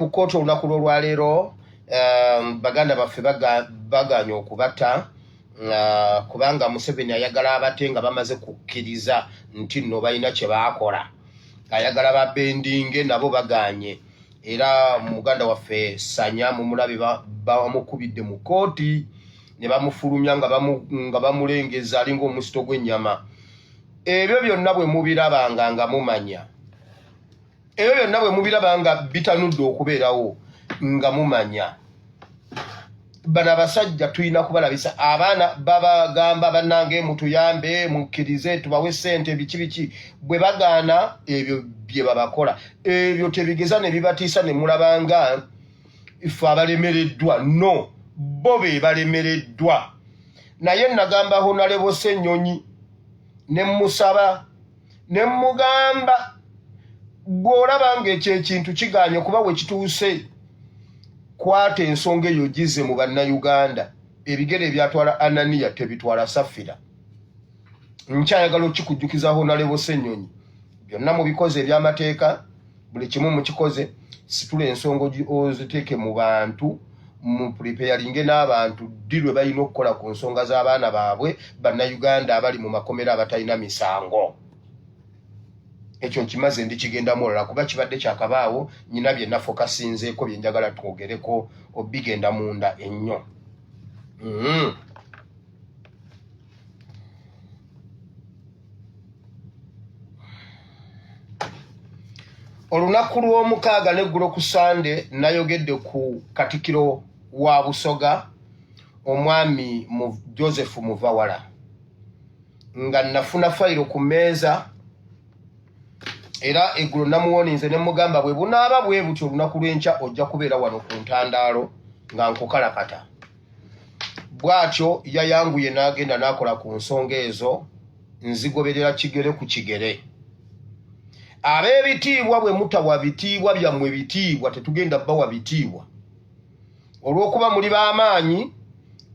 Mukoto olunaku lwaleero baganda baffe baganya okubata kubanga Museveni ayagala abate nga bamaze kukkiriza nti nno balina kye baakola. Ayagala babendinge nabo baganye. Era muganda waffe Sanya mumulabe bamukubidde mu kooti ne bamufulumya nga bamulengeza alinga omusito gw'ennyama. Ebyo byonna bwe mubirabanga nga mumanya. Ebyo byonna bwe mubirabanga bitanudde okubeerawo nga mumanya. Bana basajja tulina kubalabisa abaana babagamba bannange mutuyambe mukkirize tubawe ssente biki bwe bagaana ebyo bye babakola. Ebyo tebigeza ne bibatiisa ne mulabanga ife abalemereddwa. No, bo be balemereddwa. Naye nagamba Honorable Ssenyonyi ne musaba ne mugamba bw'olabanga ekyo ekintu kiganye kuba we kituuse kwata ensonga eyo gize mu bannayuganda. Ebigere ebyatwala Anania tebitwala Safira. Nkyayagala okikujjukiza Honorable Ssenyonyi byonna mu bikoze eby'amateeka buli kimu mukikoze situla ensonga oziteeke mu bantu mu preparinge n'abantu ddi lwe balina okukola ku nsonga z'abaana baabwe bannayuganda abali mu makomera abatalina misango. Ekyo nkimaze ndikigendamu olala kuba kibadde kyakabaawo nyina bye nafokasinzeeko bye njagala twogereko obigenda munda ennyo. Olunaku lw'omukaaga n'eggulo ku Sande nayogedde ku Katikkiro wa Busoga omwami Joseph Muvawala nga nafuna fayiro ku mmeeza. Era eggulo namuwoninze ne mugamba bwe bunaaba bwe butyo olunaku lw'enkya ojja kubeera wano ku ntandaalo nga nkukalakata. Bw'atyo yayanguye n'agenda n'akola ku nsonga ezo nzigoberera kigere ku kigere. Ab'ebitiibwa bwe mutawa bitiibwa byammwe bitiibwa tetugenda bawa bitiibwa. Olw'okuba muli b'amaanyi,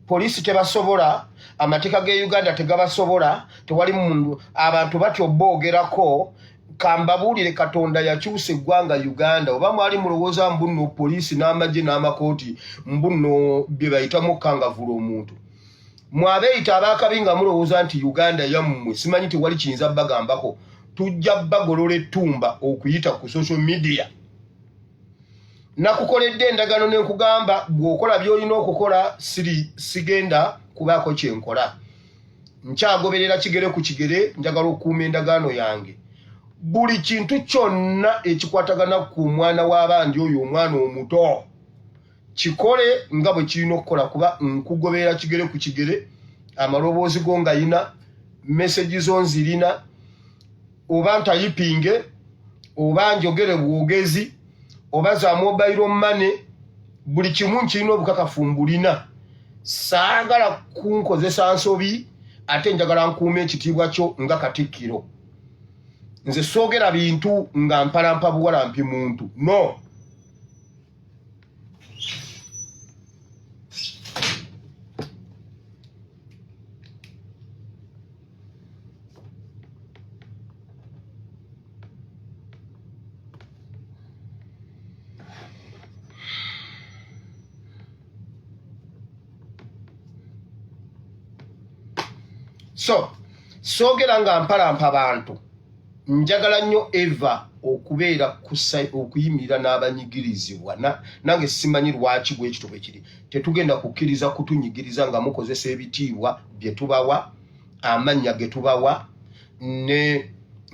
poliisi tebasobola, amateeka g'e Uganda tegabasobola, tewali mundu abantu batyo boogerako. Kambabuulire Katonda yakyusa eggwanga Uganda oba mwali mulowooza mbunno poliisi n'amagye n'amakooti mbunno bye bayitamu kangavula omuntu. Mwabeeyita abaakabi nga mulowooza nti Uganda yammwe simanyi tewali kiyinza bagambako. Tujja bagolola ettumba okuyita ku social media. Nakukoledde endagaano ne nkugamba bw'okola by'olina okukola sigenda kubaako kyenkola. Nkyagoberera kigere ku kigere njagala okukuuma endagaano yange. Buli kintu kyonna ekikwatagana ku mwana w'abandi oyo omwana omuto kikole nga bwe kirina okukola kuba nkugoberera kigere ku kigere. Amaloboozi go nga yina, message zo nzirina, oba ntayipinge, oba njogere bwogezi, oba za mobile money, buli kimu nkirina obukakafu mbulina. Saagala kunkozesa nsobi ate njagala nkuuma ekitiibwa kyo nga Katikkiro. Nze soogera bintu nga mpalampa buwalampi muntu. No. So, soogera nga mpalampa bantu. Njagala nnyo Eva okubeera okuyimirira n'abanyigirizibwa. Nange simanyi lwaki bwekito bwe kiri. Tetugenda kukkiriza kutunyigiriza nga mukozesa ebitiibwa bye tubawa, amannya ge tubawa,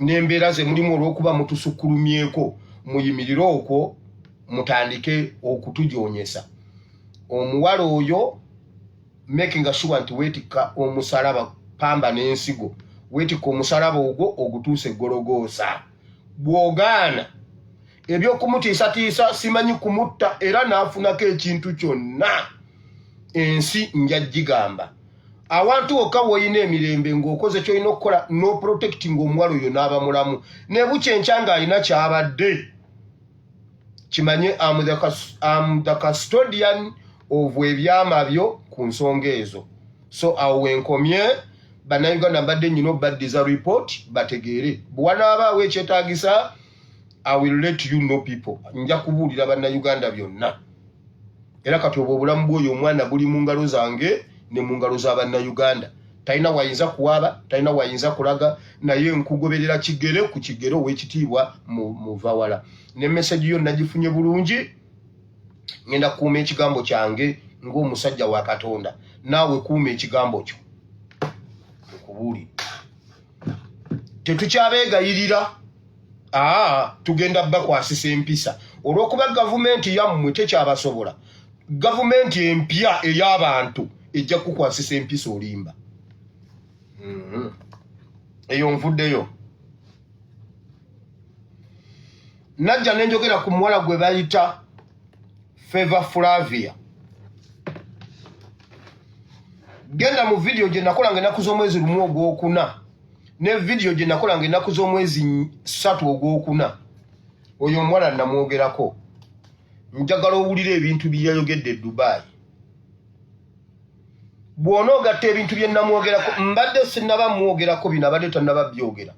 n'embeera ze mulimu olw'okuba mutusukkulumyeko. Muyimirire okwo mutandike okutujoonyesa. Omuwala oyo making sure nti weetikka omusalaba pamba n'ensigo. Weetikka omusalaba ogwo ogutuuse Gologoosa. Bw'ogaana ebyokumutiisatiisa simanyi kumutta era n'afunako ekintu kyonna ensi nja gigamba. Awantu wokka w'olina emirembe ng'okoze ky'olina okukola no protecting omuwala oyo n'aba mulamu. Ne bukyenkya ng'alina ky'abadde. Kimanye am the custodian of ebyama byo ku nsonga ezo. So awo wenkomye bannayuganda mbadde nyina obaddiza report bategeere. Bw'wanaabaawo ekyetaagisa I will let you know people. Nja kubuulira bannayuganda byonna. Era kati obulamu bw'oyo omwana buli mu ngalo zange ne mu ngalo z'abannayuganda. Talina wayinza kuwaaba, talina wayinza kulaga, naye nkugoberera kigere ku kigero ow'ekitiibwa muva wala. Ne message yo nagifunye bulungi, ngenda kuuma ekigambo kyange ng'omusajja wa Katonda. Naawe kuuma ekigambo kyo. Nkubuulire. Tetukyabeegayirira. Tugenda bakwasisa empisa. Olw'okuba gavumenti yammwe tekyabasobola. Gavumenti empya ey'abantu ejja kukwasisa empisa olimba. Eyo nvuddeyo. Najja nenjogera ku muwala gwe bayita Favor Flavia. Genda mu video gye nakola ng'ennaku z'omwezi lumu ogwokuna. Ne video gye nakola ng'ennaku z'omwezi 3 ogwokuna. Oyo omuwala namwogerako. Njagala owulire ebintu bye yayogedde e Dubai. Bw'onoogatta ebintu bye namwogerako, mbadde sinnaba mwogerako bino abadde tannaba byogera.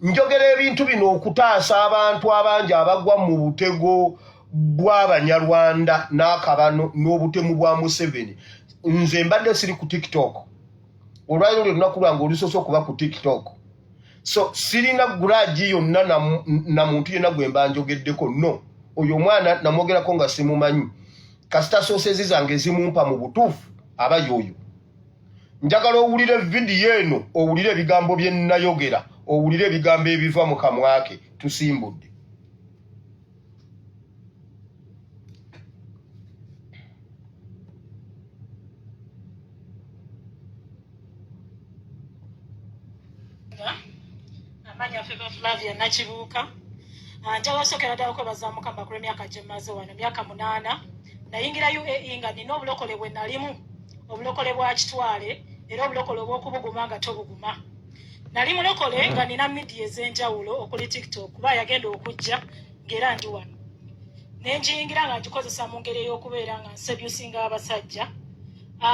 Njogera ebintu bino okutaasa abantu abangi abagwa mu butego bw'Abanyarwanda n'akabano n'obutemu bwa Museveni. Nze mbadde siri ku TikTok. Olwaliro lunaku lwange olusoose okuba ku TikTok. So sirina gulaagi yonna na muntu yenna gwe mba njogeddeko. No. Oyo omwana namwogerako nga simumanyi. Kasita soosezi zange zimumpa mu butuufu aba yoyo. Njagala owulire vidiyo eno, owulire ebigambo bye nnayogera, owulire ebigambo ebiva mu kamwa ke. Tusimbudde. Amanya Favor Flavia nakibuuka. Njagala sookera ddala okwebaza Mukama ku emyaka gye mmaze wano, emyaka 8. Nayingira UAE nga nina obulokole bwe nalimu, obulokole bwa kitwale, era obulokole obw'okubuguma nga tobuguma. Nali mulokole nga nina media ez'enjawulo okuli TikTok, kuba yagenda okujja ng'era ndi wano. Ne ngiyingira nga ngikozesa mu ngeri ey'okubeera nga nsebyusinga abasajja,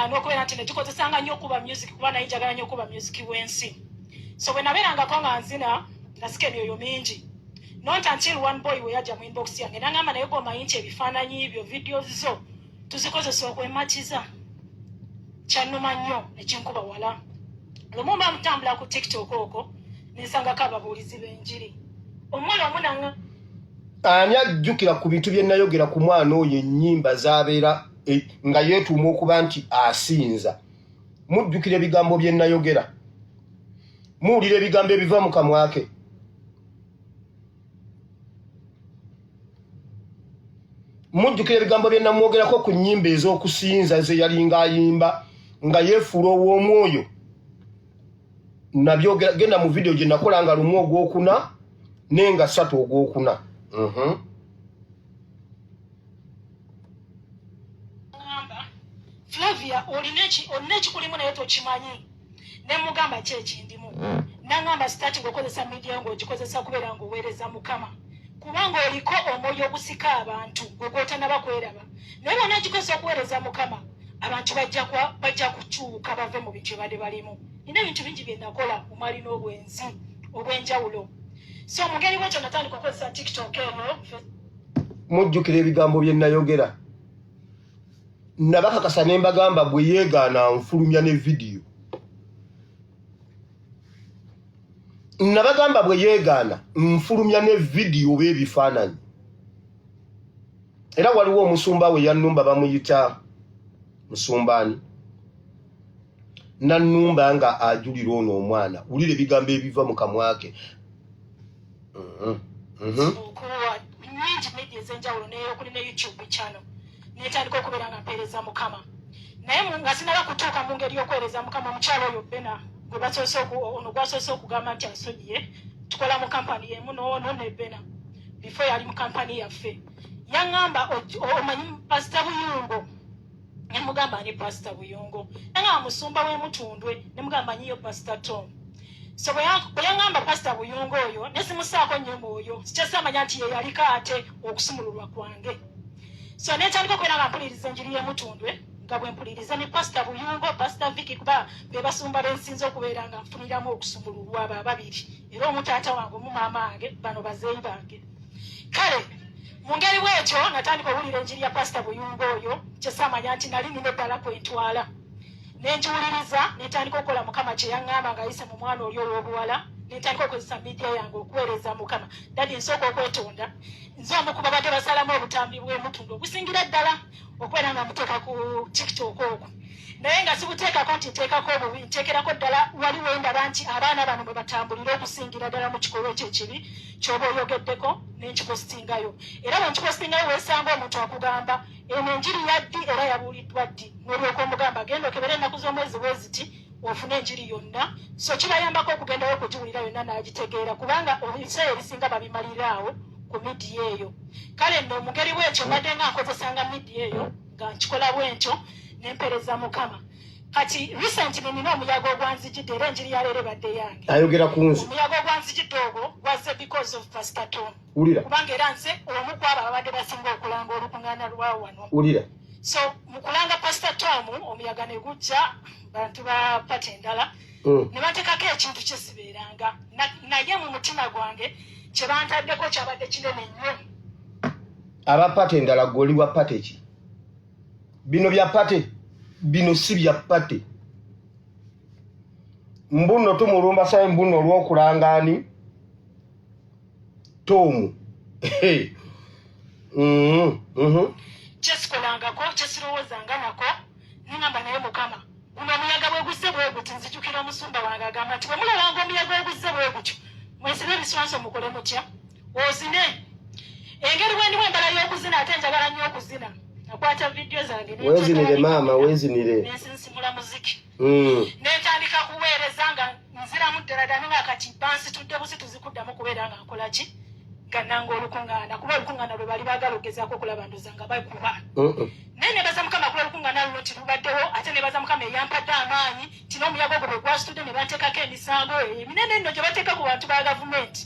n'okubeera nti ne gikozesanga nnyo okuba music, kuba naye njagala nnyo okuba music w'ensi. So bwe nabeerangako nga nzina nga sika emyoyo mingi. Not until one boy we yajja mu inbox yange n'angamba naye gw'omanyi nti ebifaananyi ebyo videos zo tuzikozesa okwemakiza. Kyannuma nnyo ekinkuba wala. Lumu mba mutambula ku TikTok okwo nensangako ababuulizi b'enjiri. Omuwala omu nanga ani ajjukira ku bintu bye nayogera ku mwana oyo ennyimba z'abeera nga yeetuuma okuba nti asinza. Mujjukira ebigambo bye nayogera. Muwulira ebigambo ebiva mu kamwa ke. Mujjukira ebigambo bye namwogerako ku nnyimba ez'okusinza ze yalinga ayimba nga yeefuula ow'omwoyo. Nabyogera, genda mu video gye nakola nga lumu ogwokuna nenga 3 ogwokuna. Flavia olina ekikulimu naye tokimanyi. Ne mugamba ki ekindimu. Nangamba starting okozesa media ng'ogikozesa kubeera ng'oweereza Mukama. Kubanga oliko omwoyo ogusika abantu gw'otanaba kweraba. Naye bonna gikozesa okuweereza Mukama, abantu bajja kukyuka bave mu bintu badde balimu. Nina ebintu bingi bye nakola mu mali n'obwenzi obw'enjawulo. So mu ngeri bwekyo natandika okukozesa TikTok eno. Mujjukira ebigambo bye nayogera. Nabakakasa ne mbagamba bwe yeegaana nfulumya ne vidiyo. Nabagamba bwe yeegaana nfulumya ne vidiyo b'ebifaananyi. Era waliwo omusumba we yannumba bamuyita Musumbaani. Nannumba nga ajulira ono omwana. Wulira ebigambo ebiva mu kamwa ke. Nyingi media ez'enjawulo n'okuli ne YouTube channel. Netandika okubeera nga mpeereza Mukama. Naye nga sinaba kutuuka mu ngeri y'okwereeza Mukama, mukyalo oyo Bena gwe gwasoose okugamba nti asonyiye, tukola mu kampani y'emu n'ono ne Bena before yali mu kampani yaffe. Yaŋŋamba omanyi Pastor Buyungo. Ne mugamba ni Pastor Buyungo. Yaŋŋamba musumba w'Emutundwe, ne mugamba nyiyo Pastor Tom. So bwe yaŋŋamba Pastor Buyungo oyo ne simusaako nnyo mwoyo, sikyasamanya nti ye yaliko ate okusumululwa kwange. So netandika okubeera nga mpuliriza enjiri y'Emutundwe, nga bwe mpuliriza ne Pastor Buyungo, Pastor Vicky, kuba be basumba bensinza okubeera nga nfuniramu okusumululwa abo ababiri era omutaata wange omumama wange bano bazeeyi bange. Kale mu ngeri bw'ekyo natandika owulira enjiri ya pasita Buyunga oyo kyesaamanya nti nali nina eddala kwentwala nenjiwuliriza netandika okukola Mukama kye yaŋŋamba ng'ayise mu mwana oli olw'obuwala netandika okozesa midiya yange okuweereza Mukama. Dadi nsooka okwetonda nze omu ku babadde basalamu obutambi bw'emutunda obusingira ddala okubeera nga muteeka ku TikTok okwo, naye nga sibuteekako nti nteekako obubi, nteekerako ddala wali wendaba nti abaana bano bwe batambulira okusingira ddala mu kikolwa ekyo ekibi ky'oba oyogeddeko nenkipositingayo. Era bwe nkipositingayo weesanga omuntu akugamba eno enjiri yaddi era yabuuliddwa ddi, n'olyoka omugamba genda okebera ennaku z'omwezi bweziti ofune enjiri yonna. So kibayambako okugendayo okugiwulira yonna n'agitegeera kubanga ebiseera ebisinga babimaliraawo ku midiya eyo. Kale nno mu ngeri bw'ekyo mbadde nga nkozesanga midiya eyo nga nkikola bw'entyo nempereza Mukama. Kati recently nina omuyaga ogwanzijidde era enjiri ya leero ebadde yange. Ayogera ku nze. Omuyaga ogwanzijidde ogwo gwaze because of Pastor Tom. Ulira. Kubanga era nze omu ku abo abadde basinga okulanga olukuŋŋaana lwa wano. Ulira. So mu kulanga Pastor Tom omuyaga ne gujja bantu ba pati endala ne bateekako ekintu kye sibeeranga naye mu mutima gwange kye bantaddeko kyabadde kinene nnyo. Aba pati endala goli wa pati ki? Bino bya pati, bino si bya pati. Mbuno tumulumba sayi mbuno olw'okulangani Tomu. Kyesikolangako kyesirowoozanga nako ningamba naye Mukama guno omuyaga bwe guzze bwe guti nzijukira omusumba wange agamba nti bwe mulabanga omuyaga bwe guzze bwe gutyo mwesibe ebiswanso mukole mutya ozine. Engeri bwendimu embala y'okuzina ate njagala nnyo okuzina. Nakwata vidiyo zange wezinire maama wezinire nensinsimula muziki nentandika kuweereza nga nziramu ddala ddala nga kati bansitudde busi tuzikuddamu kubeera nga nkola ki nga nanga olukuŋŋaana kuba olukuŋŋaana lwe bali baagala okugezaako okulaba ndoza nga bakuba naye nebaza Mukama kuba olukuŋŋaana luno tilubaddewo ate nebaza Mukama eyampadde amaanyi ti n'omuyaga ogwo bwe gwasitudde ne bateekako emisango eminene nno gye bateeka ku bantu ba gavumenti.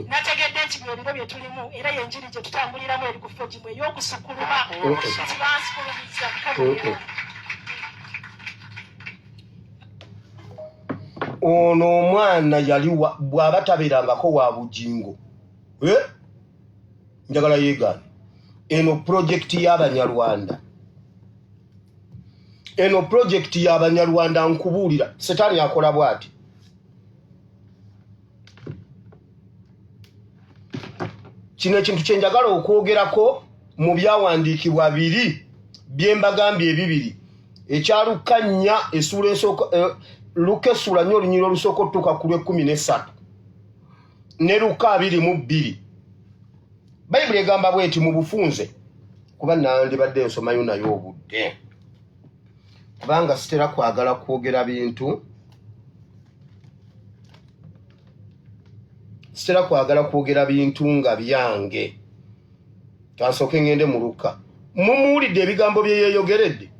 Nategedde nti byebiro bye tulimu era yenjiri gye tutambuliramu eri ku fogimu ey'okusukkuluma nti bansukulumiza Mukama. Ono omwana yali bw'aba tabeerangako wa bujingo. Njagala yeegaane. Eno projekiti y'Abanyarwanda. Eno projekiti y'Abanyarwanda nkubuulira. Setaani akola bw'ati. Kino ekintu kye njagala okwogerako mu byawandiikibwa biri bye mbagambye ebibiri. Ekyalukanya essuula esooka Luka essula nnyo olunyiriro olusooka otutuuka ku lw'13 ne Luka 22. Bayibuli egamba bweti mu bufunze kuba nandibadde nsomayo nayo obudde kubanga sitera kwagala kwogera bintu nga byange. Kansooke ngende mu Luka. Mumuwulidde ebigambo bye yeeyogeredde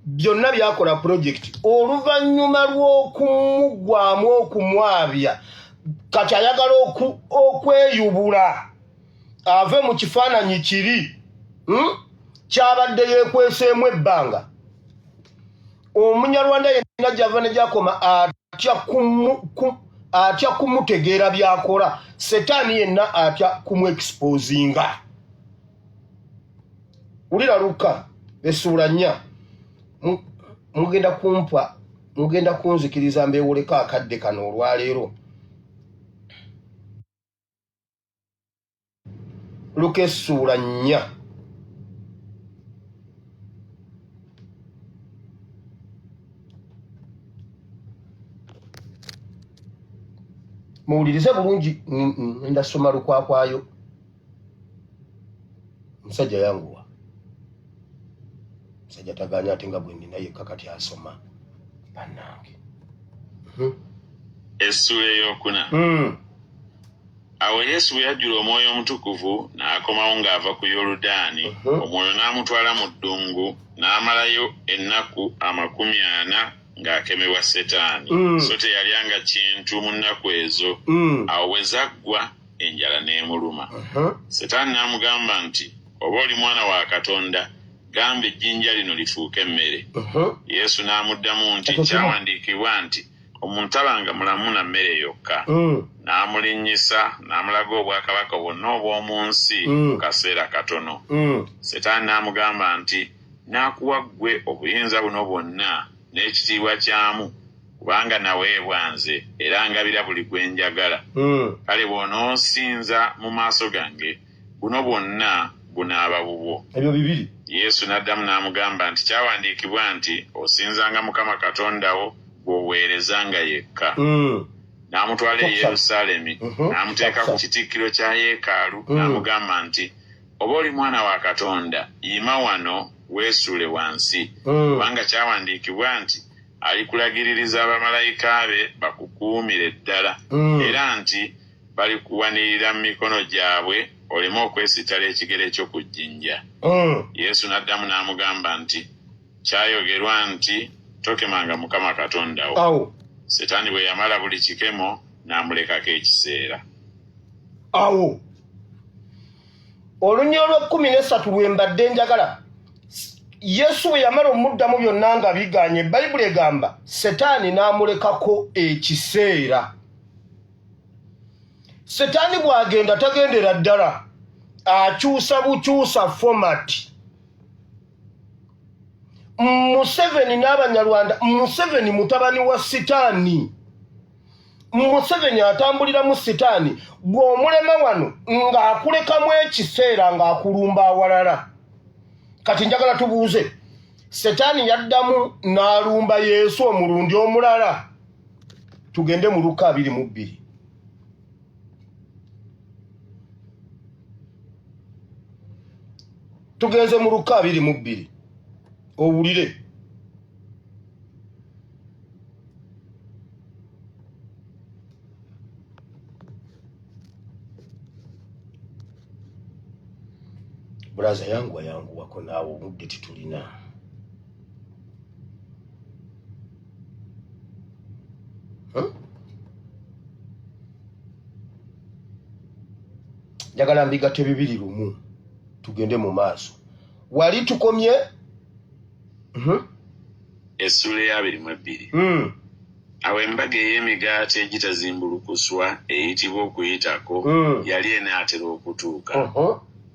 byonna byakola projekiti oluvannyuma lw'okumugwamu okumwabya kati ayagala okweyubula ave mu kifaananyi kiri kyabadde yeekweseemu ebbanga. Omunyarwanda yenna gyava ne gyakoma atya kumutegeera byakola. Setaani yenna atya kumwexposinga. Ulira Luka essuula 4. Mugenda kunzikiriza mbeewoleko akadde kano olwaleero. Luka essuula 4. Muwulirize bulungi ndasoma lukwakwayo. Musajja yanguwa. Musajja tagaanya ate nga bwe nina yekka kati asoma. Bannange. Essuula ey'okuna. Awo Yesu bwe yajjula Omwoyo Omutukuvu n'akomawo ng'ava ku Yoludaani, Omwoyo n'amutwala mu ddungu n'amalayo ennaku 40 ng'akemebwa Setaani. So teyalyanga kintu mu nnaku ezo. Awo bwe zaggwa enjala n'emuluma. Setaani n'amugamba nti, oba oli mwana wa Katonda, gamba ejjinja lino lifuuke emmere. Yesu n'amuddamu nti kyawandiikibwa nti, omuntu abanga mulamu na mmere yokka n'amulinnyisa n'amulaga obwakabaka bwonna obw'omu nsi mu kaseera katono Setaani n'amugamba nti n'akuwa ggwe obuyinza buno bwonna n'ekitiibwa kyamu kubanga naweebwa nze era ngabira buli gwe njagala kale bw'onoosinza mu maaso gange buno bwonna bunaaba bubwo. Ebyo bibiri Yesu n'addamu n'amugamba nti kyawandiikibwa nti osinzanga Mukama Katonda wo bw'oweerezanga yekka. N'amutwala e Yerusaalemi n'amuteeka ku kitikkiro kya yeekaalu n'amugamba nti oba oli mwana wa Katonda yima wano weesuule wansi kubanga kyawandiikibwa nti alikulagiririza abamalayika be bakukuumire ddala era nti balikuwanirira mu mikono gyabwe oleme okwesittala ekigere kyo ku jjinja. Yesu n'addamu n'amugamba nti kyayogerwa nti tokemanga Mukama Katonda wo. Setaani bwe yamala buli kikemo n'amulekako ekiseera. Awo olunya olw'13 lwe mbadde njagala Yesu bwe yamala omuddamu byonna nga biganye Bayibuli egamba Setaani n'amulekako ekiseera. Setaani bw'agenda tagendera ddala akyusa bukyusa format. Museveni n'Abanyarwanda Museveni mutabani wa Setaani. Museveni atambulira mu Setaani bw'omulema wano ng'akulekamu ekiseera ng'akulumba awalala. Kati njagala tubuuze Setaani yaddamu n'alumba Yesu omulundi omulala. Tugende mu Luka 22. Tugenze mu Luka 22. Owulire. Braza yangu wako naawo obudde titulina. Njagala mbigatte bibiri lumu tugende mu maaso. Wali tukomye Essuula ya 22. Awo embaga ey'emigaati egitazimbulukuswa eyitibwa Okuyitako yali enaatera okutuuka.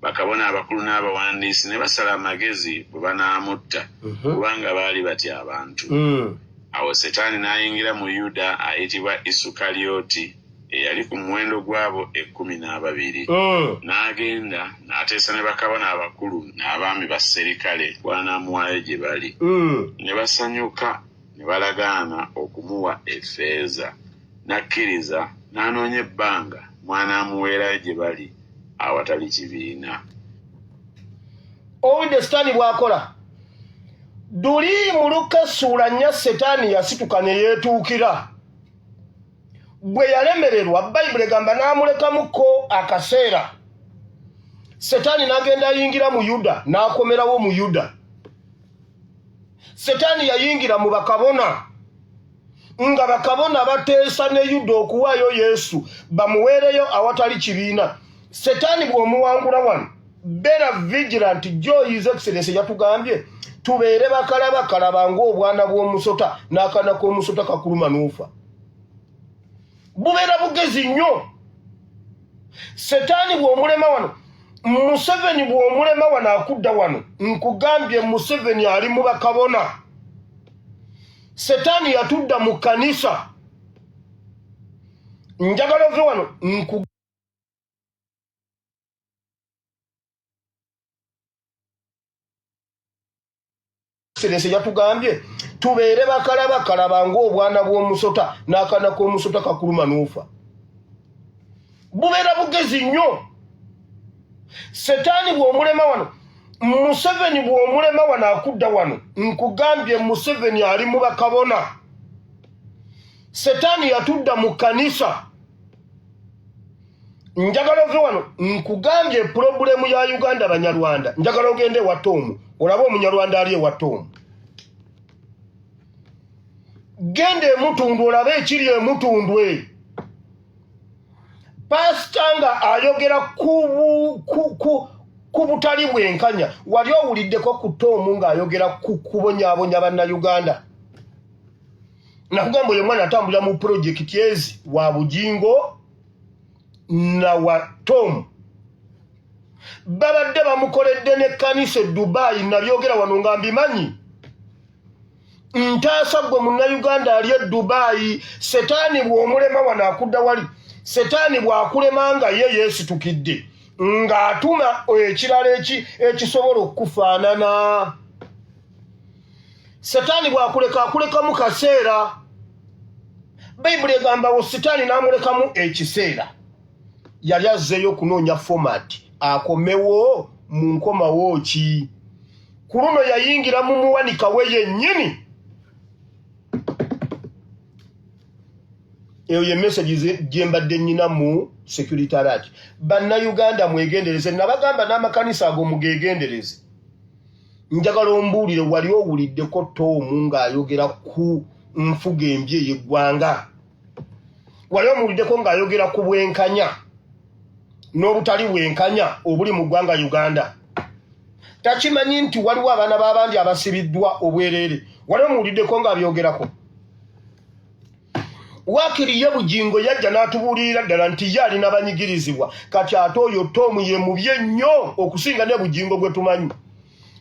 Bakabona abakulu n'abawandiisi ne basala amagezi bwe banaamutta kubanga baali batya abantu. Awo Setaani n'ayingira mu Yuda ayitibwa Isukalyoti eyali ku muwendo gw'abo 12. N'agenda n'ateesa ne bakabona abakulu n'abaami ba serikale bw'anaamuwaayo gye bali. Ne basanyuka ne balagaana okumuwa effeeza. N'akkiriza n'anoonya ebbanga mwanaamuweerayo gye bali awatali kibiina. Owulidde Setaani bw'akola. Duli mu Luka ssuula 4 Setaani yasituka ne yeetuukira. Bwe yalemererwa Bayibuli egamba n'amulekamuko akaseera. Setaani n'agenda ayingira mu Yuda n'akomerawo mu Yuda. Setaani yayingira mu bakabona nga bakabona bateesa ne Yuda okuwaayo Yesu bamuweereyo awatali kibiina. Setaani bw'omuwangula wano beera vigilant. His Excellency yatugambye tubeere bakalaba ng'obwana bw'omusota n'akaana k'omusota kakuluma n'ufa. Bubeera bugezi nnyo. Setaani bw'omulema wano Museveni bw'omulema wano akudda wano nkugambye Museveni ali mu bakabona. Setaani yatudda mu kanisa. Njagala ove wano Excellency yatugambye tubeere bakalaba ng'obwana bw'omusota n'akaana k'omusota kakuluma n'ufa. Bubeera bugezi nnyo. Setaani bw'omulema wano Museveni bw'omulema wano akudda wano nkugambye Museveni ali mu bakabona. Setaani yatudda mu kanisa. Njagala ove wano nkugambye problemu ya Uganda Banyarwanda. Njagala ogende wa Tomu olaba Omunyarwanda ali ewa Tomu. Gende emutundu olabe ekiri emutundwe. Pasita nga ayogera ku butali bwenkanya. Wali owuliddeko ku Tomu ng'ayogera ku kubonyaabonya Bannayuganda. nakugamba oyo mwana atambulira mu project ezi wa Bujingo na wa Tom babadde bamukoledde ne kanisa Dubai nabyogera wano nga mbimanyi ntaasa gwe Munnayuganda ali e Dubai setani bw'omulema wano akudda wali setani bw'akulema nga ye yeesitukidde ng'atuma ekirala ekisobola okufaanana setani bw'akuleka akulekamu kaseera Bayibuli egambawo setani n'amulekamu ekiseera yali azzeeyo okunoonya format akomewo mu nkomawo ki ku luno yayingira mu muwanika we yennyini eyo ye message gye mbadde nnyina mu Secretariat Bannayuganda mwegendereze nabagamba n'amakanisa ago mugegendereze njagala ombuulire wali owuliddeko Tomu ng'ayogera ku nfuga embi ey'eggwanga wali omuwuliddeko ng'ayogera ku bwenkanya n'obutali bwenkanya obuli mu ggwanga Uganda takimanyi nti waliwo abaana b'abandi abasibiddwa obwereere wali omuwuliddeko ng'abyogerako wakiri ye Bujingo yajja n'atubuulirira ddala nti ye alina banyigirizibwa kati ate oyo Tomu ye mubi ennyo okusinga ne Bujingo gwe tumanyi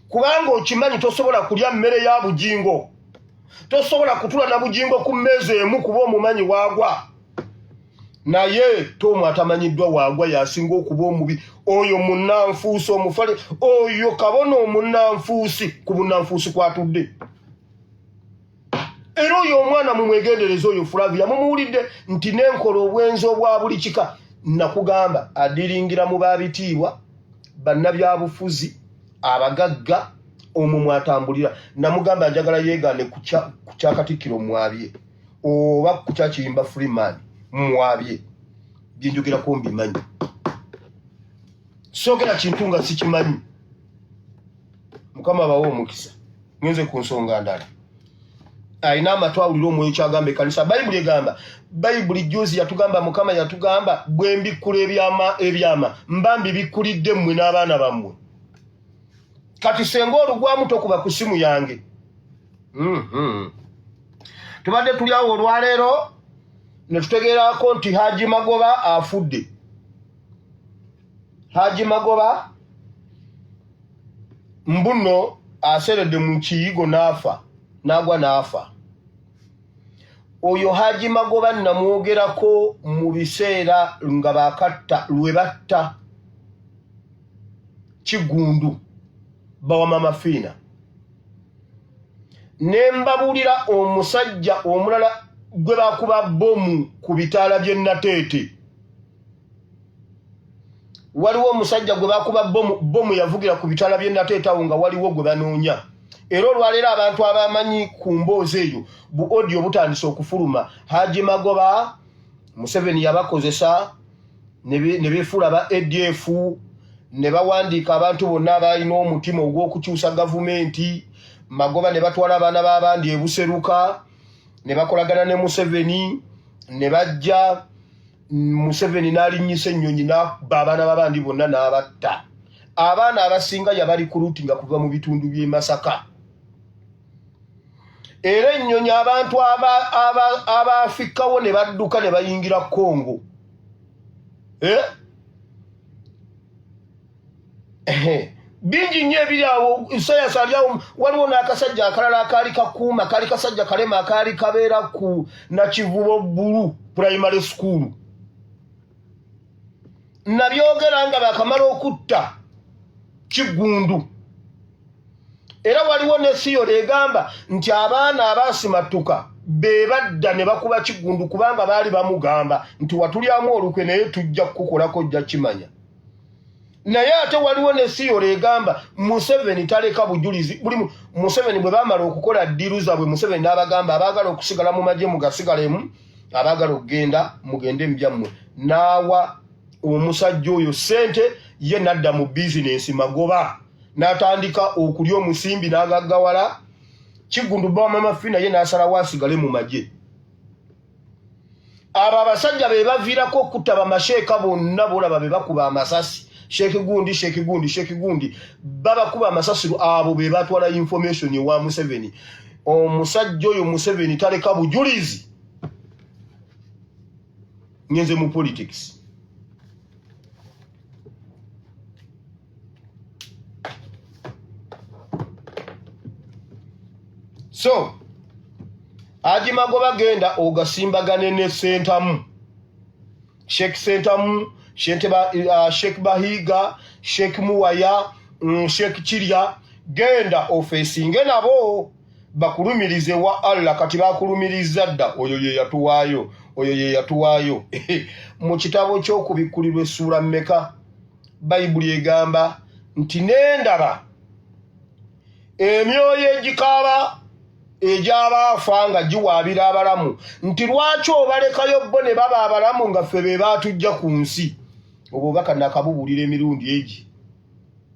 kubanga okimanyi tosobola kulya mmere ya Bujingo tosobola kutula na Bujingo ku mmeeza emu kuba omumanyi waagwa naye Tomu atamanyiddwa waagwa yasinga okuba omubi oyo munnanfuusi omufale oyo kabona omunnanfuusi ku bunnanfuusi kwatudde era oyo omwana mumwegendereza oyo Flavia mumuwulidde nti n'enkola obwenzi obwa buli kika nakugamba adiringira mu baabitiibwa bannabyabufuzi abagagga omwo mwatambulira namugamba njagala yeegane ku kyakatikkiro mwabye oba ku kyakiyimba Freeman mwabye byenjogerako mbimanyi soogera kintu nga sikimanyi Mukama bawo omukisa ngenze ku nsonga ndala ayina amatu awulira omwoyo kyagamba ekkanisa Bayibuli egamba Bayibuli juzi yatugamba Mukama yatugamba bwe mbikkula ebyama mba mbibikkulidde mmwe n'abaana bammwe kati senga olugwamu tokuba ku simu yange tubadde tuli awo olwaleero ne tutegeerako nti Haji Magoba afudde Haji Magoba mbuno aseredde mu kiyigo n'agwa n'afa oyo Haji Magoba namwogerako mu biseera nga bakatta lwe batta Kigundu bawamama Fiina ne mbabuulira omusajja omulala gwe bakuba bomu ku bitaala by'e Nateete waliwo omusajja gwe bakuba bomu yavugira ku bitaala by'e Nateete awo nga waliwo gwe banoonya era olwaleero abantu abamanyi ku mboozi eyo bu audio butandise okufuluma Haji Magoba Museveni yabakozesa ne beefuula ba ADF ne bawandiika abantu bonna abalina omutima ogw'okukyusa gavumenti Magoba ne batwala abaana b'abandi ebuseruka ne bakolagana ne Museveni ne bajja Museveni n'alinnyisa ennyonyi n'abba abaana b'abandi bonna n'abatta abaana abasinga yabali kulutinga kuva mu bitundu by'e Masaka era ennyonyi abantu abafikkawo ne badduka ne bayingira Congo bingi nnyo ebiri awo Isaias ali awo waliwo n'akasajja akalala akaali kakuuma kaali kasajja kalema akaali kabeera ku Nakivubo Bulu Primary School nabyogera nga bakamala okutta Kigundu era waliwo ne Siyolo egamba nti abaana abaasimatuka be badda ne bakuba Kigundu kubanga baali bamugamba nti watulyamu olukwe naye tujja kukukolako ojja kimanya naye ate waliwo ne Siyolo egamba Museveni taleka bujulizi buli Museveni bwe baamala okukola ddiru zaabwe Museveni n'abagamba abaagala okusigala mu magye mugasigalemu abaagala okugenda mugende mbyammwe n'awa omusajja oyo ssente ye nadda mu bizinensi Magoba n'atandika okulya omusimbi n'agaggawala Kigundu bawamama Fiina ye n'asalawo asigale mu magye abo abasajja be baviirako okutta bamasheeka bonna boolaba be bakuba amasasi Sheikh Gundi babakuba amasasi abo be batwala information ewa Museveni omusajja oyo Museveni taleka bujulizi ngenze mu politics. So Haji Magoba genda ogasimbagane ne Sentamu Sheikh Sentamu Sheikh Bahiga Sheikh Muwaya Sheikh Chirya genda ofesinge nabo bakulumirize wa Allah kati bakulumiriza dda oyo ye yatuwaayo mu kitabo ky'okubikulirwa essula mmeka Bayibuli egamba nti nendaba emyoyo egikaaba ejabaafa nga giwaabira abalamu nti lwaki obalekayo bo ne baba abalamu nga ffe be baatujja ku nsi obubaka nakabubulira emirundi egi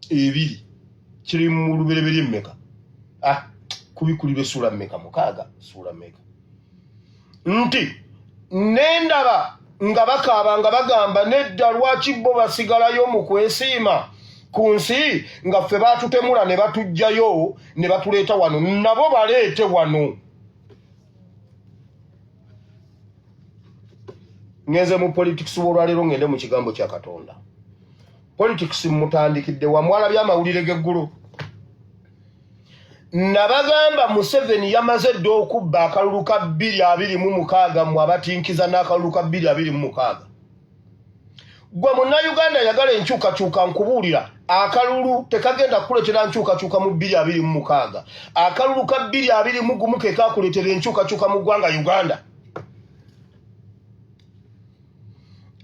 ebiri kiri mu lubereberye mmeka kubikulirwa essula mmeka mukaaga essula mmeka nti nendaba nga bakaaba nga bagamba nedda lwaki bo basigalayo mu kwesiima ku nsi nga ffe baatutemula ne batujjayo ne batuleeta wano nabo baleete wano. Ngenze mu politics olwaleero ngende mu kigambo kya Katonda. Politics mutandikidde wamwala by'amawulire g'eggulu. Nabagamba Museveni yamaze dda okubba akalulu ka 226 mu abatinkiza n'akalulu ka 226. Gwe Munnayuganda yagala enkyukakyuka nkubuulira akalulu tekagenda kukuleetera nkyukakyuka mu 226. Akalulu ka 221 ke kakuleetera enkyukakyuka mu ggwanga Uganda.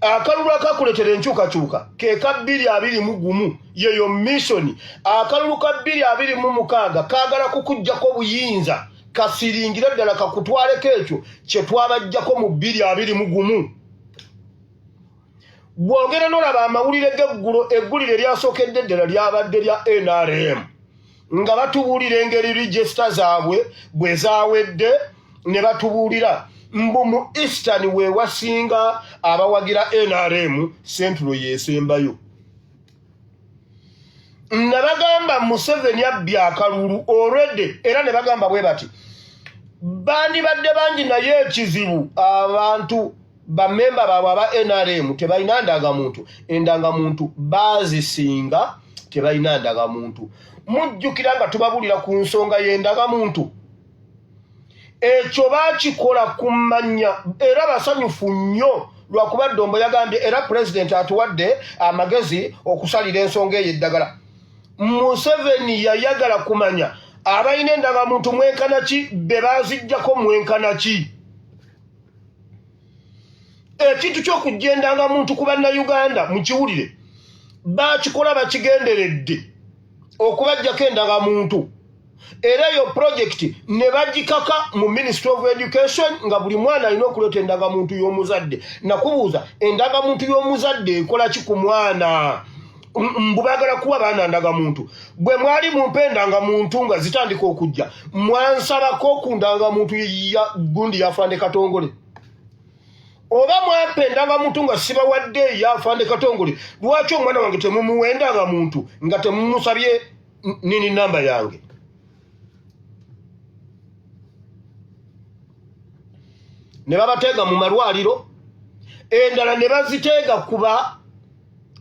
Akalulu akakuleetera enkyukakyuka ke ka 221 yeyo mission. Akalulu ka 226 kaagala kukuggyako buyinza kasiringira ddala kakutwaleko ekyo kye twabajjako mu 221. Bwongera n'olaba amawulire g'eggulu eggulire eryasookedde ddala lyabadde lya NRM nga batubuulira engeri register zaabwe bwe zaawedde ne batubuulira mbu mu Eastern we wasinga abawagira NRM Central yesembayo. Nabagamba Museveni abbye akalulu already era ne bagamba bwe bati bandibadde bangi naye ekizibu abantu bamemba baabwe aba NRM tebalina ndagamuntu endangamuntu bazisinga tebalina ndagamuntu. Mujjukira nga tubabulira ku nsonga y'endagamuntu ekyo bakikola kumanya era basanyufu nnyo lwakuba Dombo yagambye era President atuwadde amagezi okusalira ensonga eyo eddagala. Museveni yayagala kumanya abalina endagamuntu mwenkana ki be bazijjako mwenkana ki. Ekintu ky'okujja endangamuntu ku bannayuganda mukiwulire bakikola bakigenderedde okubajjako endagamuntu era yo project ne bagikaka mu Ministry of Education nga buli mwana alina okuleeta endagamuntu y'omuzadde. Nakubuuza endagamuntu y'omuzadde ekola ki ku mwana? Mbubagala kuwa baana ndagamuntu bwe mwali mumpe endangamuntu nga zitandika okujja mwansabako ku ndangamuntu ya gundi yafande Katongole oba mwampe endagamuntu nga sibawadde yafande Katongole lwaki omwana wange temumuwa endagamuntu nga temumusabye nini namba yange? Ne babateega mu malwaliro endala ne baziteega kuba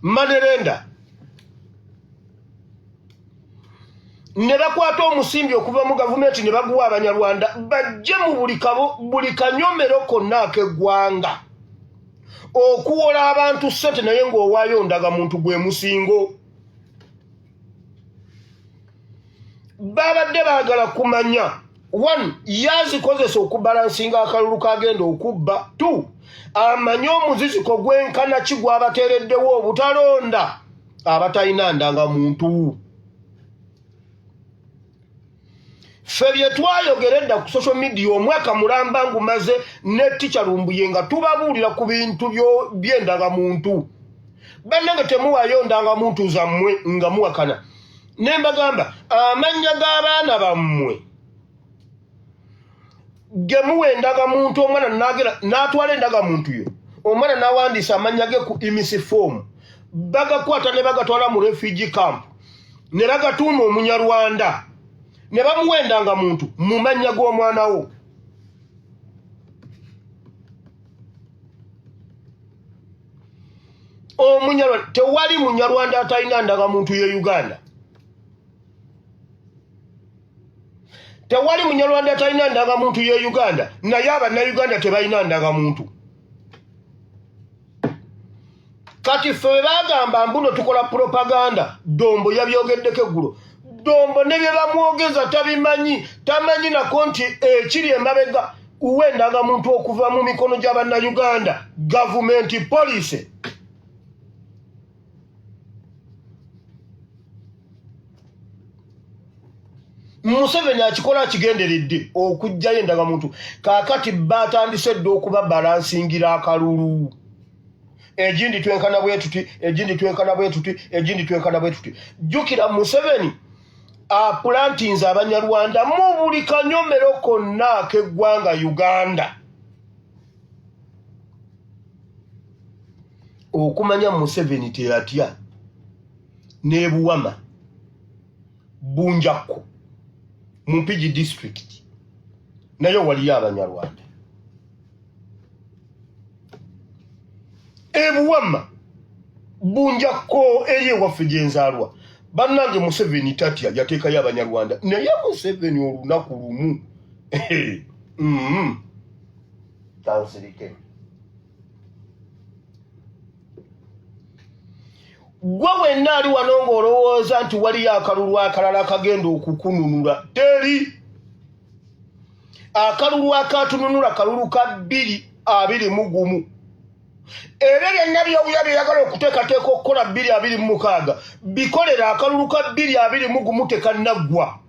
manerenda ne bakwata omusimbi okuva mu gavumenti ne baguwa Abanyarwanda bajje mu buli kanyomero konna ak'eggwanga okuwola abantu ssente naye ng'owaayo ndagamuntu gwe musingo. Babadde baagala kumanya 1 yazikozesa okubalansinga akalulu kagenda okubba 2 amanye omuziziko gwenkana ki gwabateereddewo obutalonda abatalina ndangamuntu. Ffe bye twayogeredda ku social media omwaka mulamba ngumaze ne Teacher Lumbuye nga tubabuulira ku bintu by'endagamuntu. Bannange temuwaayo ndangamuntu zammwe nga muwakana. Ne mbagamba amannya g'abaana bammwe gemuwa endagamuntu omwana n'atwala endagamuntu yo omwana n'awandiisa amannya ge ku imisi form bagakwata ne bagatwala mu refugee camp ne bagatuuma Omunyarwanda ne bamuwendanga muntu mu mannya g'omwana wo. Omunyarwanda tewali munyarwanda atalina ndangamuntu ye Uganda. Tewali munyarwanda atalina ndangamuntu ye Uganda, naye Abannayuganda tebalina ndangamuntu. Kati ffe bagamba mbuno tukola propaganda, Dombo yabyogeddeko eggulo. Dombo ne bye bamwogeza tabimanyi, tamanyi nako nti ekiri emabega uwendangamuntu okuva mu mikono gy'Abannayuganda, gavumenti, police. Museveni akikola akigenderedde okujjayo endagamuntu. Kaakati batandise dde okuba balansingira akalulu. Ejindi twenkana bwe tuti, ejindi twenkana bwe tuti, ejindi twenkana bwe tuti. Jjukira Museveni apulantinze Abanyarwanda mu buli kanyomero konna ak'eggwanga Uganda. Okumanya Museveni teyatya n'ebuwama Bunjakko mu Mpigi district nayo waliyo Abanyarwanda. Ebuwama Bunjakko eri ewaffe gye nzaalwa. Bannange Museveni tatya yateekayo Abanyarwanda naye Museveni olunaku lumu tansirike. Gwe wenna ali wano ng'olowooza nti waliyo akalulu akalala akagenda okukununula. Teri. Akalulu akatununula kalulu ka 221. Era byonna by'owulira byeyagala okuteekateeka okukola 226 bikolera akalulu ka 221 tekannaggwa.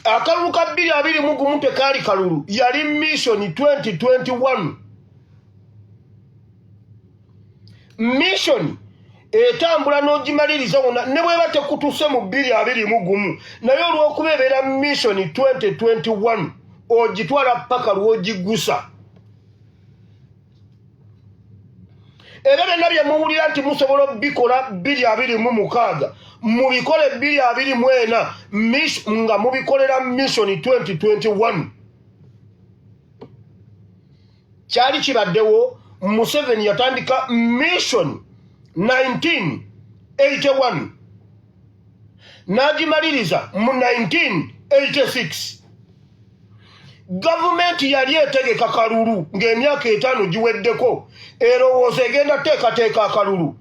Akalulu ka 221 tekaali kalulu, yali mission 2021. Mission etambula n'ogimaliriza wonna ne bweba tekutuse mu 221 naye olw'okuba ebeera mission 2021 ogitwala paka lw'ogigusa. Era byonna bye muwulira nti musobola bikola 226 mubikole 224 nga mubikolera mission 2021. Kyali kibaddewo Museveni yatandika mission 1981 n'agimaliriza mu 1986. Gavumenti yali etegeka kalulu ng'emyaka 5 giweddeko erowooza egenda teekateeka akalulu.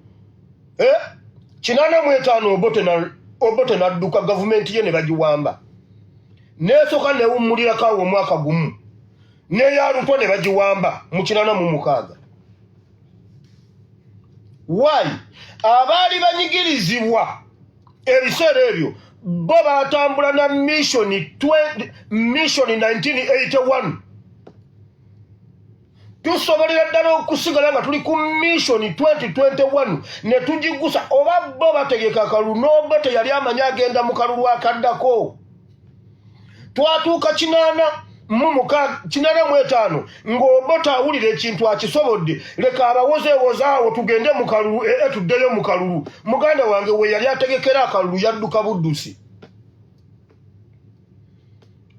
85 Obote n'adduka gavumenti ye ne bagiwamba. N'esooka newummulirako awo omwaka gumu. N'eyalutwa ne bagiwamba mu 86. Why? Abaali banyigirizibwa ebiseera ebyo bo batambula na mission 1981. Tusobolera ddala okusigala nga tuli ku mission 2021 ne tugigusa oba bo bategeka akalulu n'Obote yali amanya agenda mu kalulu akaddako. Twatuuka 85 ng'Obote awulira ekintu akisobodde leka abawozeewoze awo tugende mu kalulu tuddeyo mu kalulu. Muganda wange we yali ategekera akalulu yadduka buddusi.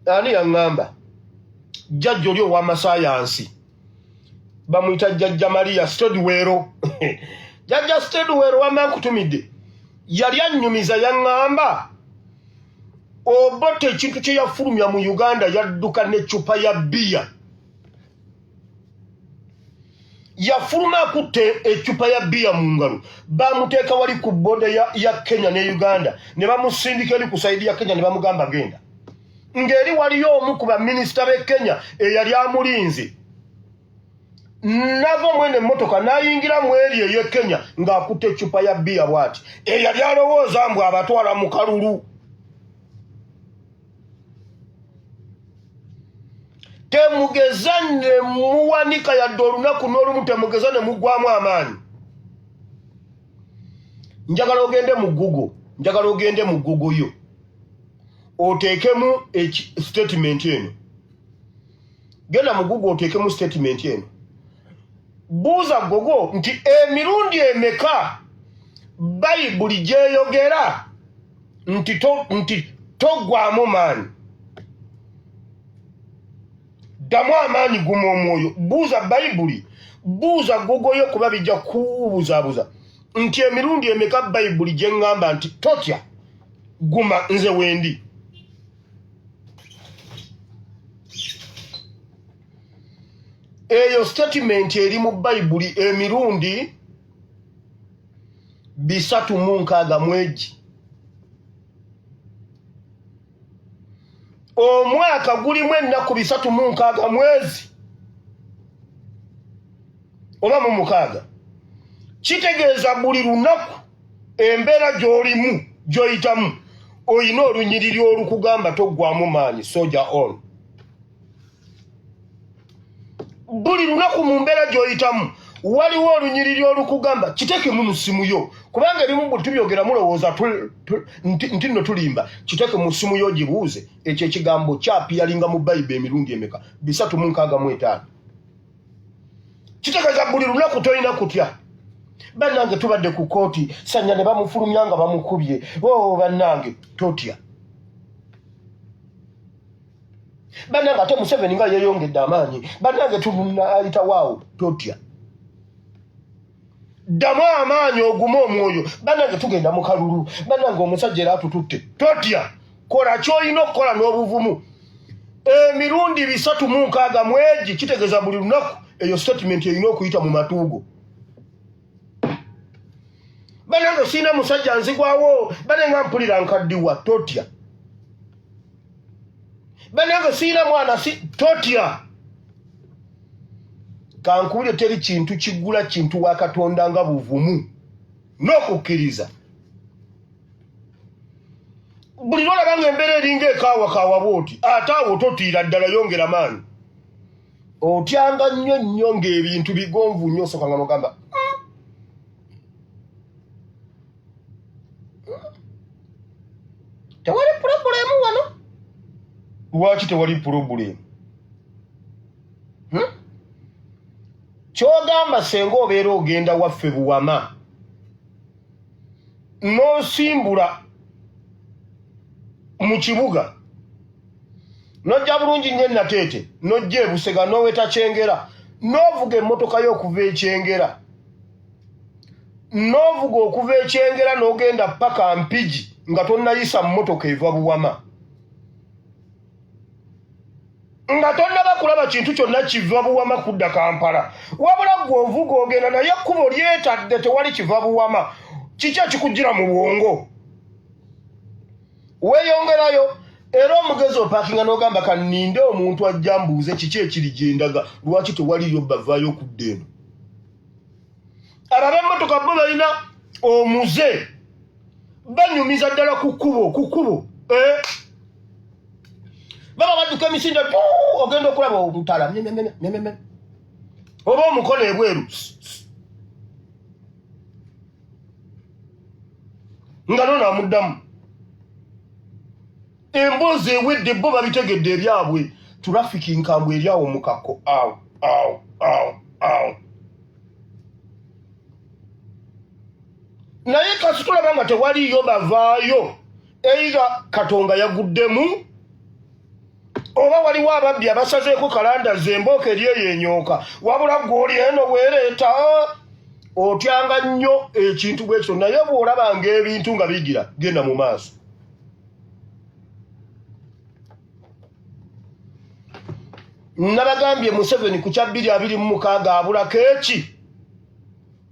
Ani yaŋŋamba? Jjajja oli ow'amasayansi bamuyita Jjajja Maria Stodwero. Jjajja Stodwero wamankutumidde yali annyumiza yaŋŋamba Obote ekintu kye yafulumya mu Uganda yadduka n'eccupa ya bbiya. Yafuluma akutte eccupa ya bbiya mu ngalo bamuteeka wali ku boda ya Kenya ne Uganda ne bamusindika eri ku saidi ya Kenya ne bamugamba genda. Ng'eri waliyo omu ku baminisita b'e Kenya eyali amulinze nava mwene emmotoka n'ayingira mu eri ey'e Kenya ng'akutte eccupa ya bbiya bw'ati eyali alowooza mbu abatwala mu kalulu. Temugeza ne muwanika yadde olunaku n'olumu temugeza ne muggwamu amaanyi. Njagala ogende mu Google yo oteekemu statement eno. Genda mu Google oteekemu statement eno. Buuza Google nti emirundi emeka Bayibuli gyeyogera nti toggwamu maanyi. Ddamu amaanyi guma omwoyo. Buuza Bayibuli. Buuza gogoyo kuba bijja kubuzabuza. Nti emirundi emeka Bayibuli gye ŋŋamba nti totya guma nze wendi. Eyo statement eri mu Bayibuli emirundi 360. Omwaka gulimu ennaku 360 mwezi oba mu 6. Kitegeeza buli lunaku embeera gy'olimu gy'oyitamu oyina olunyiriri olukugamba toggwamu maanyi. Soja on. Buli lunaku mu mbeera gy'oyitamu waliwo olunyiriri olukugamba kitekemu mu ssimu yo, kubanga ebimu bwe tubyogera mulowooza nti nno tulimba. Kiteke mu ssimu yo gibuuze. Ekyo ekigambo kyapiyalinga mu Bayibuli emirundi emeka? 365. Kitegeeza buli lunaku tolina kutya. Bannange tubadde ku kooti sanya ne bamufulumya nga bamukubye. Bannange totya. Bannange ate Museveni nga yeeyongedde amaanyi. Bannange tuluna ayita waawo totya. Ddamu amaanyi ogume omwoyo. Bannange tugenda mu kalulu. Bannange omusajja era atututte totya. Kola ky'olina okukola n'obuvumu. Emirundi 360 mwezi kitegeeza buli lunaku eyo statement erina okuyita mu matuugo. Bannange siina musajja nzigwawo. Bannange mpulira nkaddiwa totya. Bannange siina mwana totya. Kankubire teri kintu kigula kintu wa Katonda nga buvumu n'okukkiriza. Buli lwolabanga embeera eringa ekaawa bwoti ate awo totiira ddala yongera maanyi. Otyanga nnyo ng'ebintu bigonvu nnyo osooka nga n'ogamba tewali pulobulemu wano. Lwaki tewali pulobulemu? Kyogamba senga obeera ogenda waffe Buwama n'osimbula mu kibuga n'ojja bulungi nnyo Nateete n'ojja e Busega n'oweta Kyengera n'ovuga emmotoka y'okuva e Kyengera n'ovuga okuva e Kyengera n'ogenda paka Mpigi nga tonnayisa mmotoka eva Buwama, nga tonnaba kulaba kintu kyonna kiva Buwama kudda Kampala, wabula gwe ovuga ogenda naye ekkubo lyetadde tewali kiva Buwama. Kiki ekikujjira mu bwongo? Weeyongerayo era omugezi opaakinga n'ogamba kanninde omuntu ajja mbuuze kiki ekiri gye ndaga, lwaki tewaliyo bavaayo okudda eno. Abo ab'emmotoka bo balina omuze, banyumiza ddala ku kkubo. Baba badduka emisinde ogenda okulaba omutala oba omukono ebweru nga nono amuddamu. Emboozi ewedde bo babitegedde ebyabwe. Trafiki nkambwe eryawo mukako awo. Naye kasi tulaba nga tewaliyo bavaayo, eiga Katonga yaguddemu oba waliwo ababbi abasazeeko kalanda zembooka eryeyenyooka, wabula gw'oli eno weereeta. Otyanga nnyo ekintu bwe kityo, naye bw'olabanga ebintu nga bigira genda mu maaso. Nabagambye Museveni ku kya 2026 abulako eki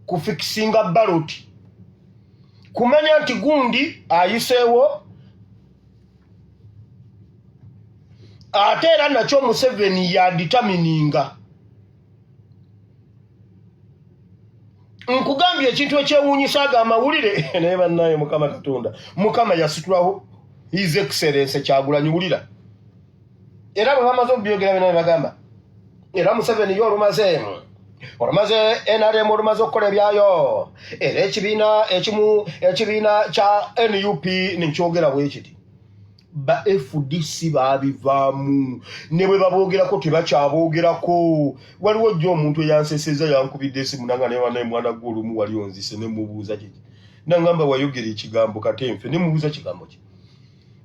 kufikisinga baloti, kumanya nti gundi ayiseewo, ate era nakyo Museveni yaditamininga. Nkugambye ekintu ekyewuunyisa amawulire naye bannaye Mukama Katonda, Mukama yasitulawo His Excellency Kyagulanyi wulira. Era bwe bamaze okubyogera bino bagamba era Museveni yo olumaze NRM olumaze okukola ebyayo, era ekibiina kya NUP nekyogera bwe kiti. Ba FDC babivaamu ne bwe baboogerako tebakyabogerako. Waliwo jjo omuntu eyanseseza yankubidde esimu nanga ne mwana gw'olumu wali onzise ne mubuuza kiki nangamba wayogera ekigambo katemfe nemubuuza kigambo ki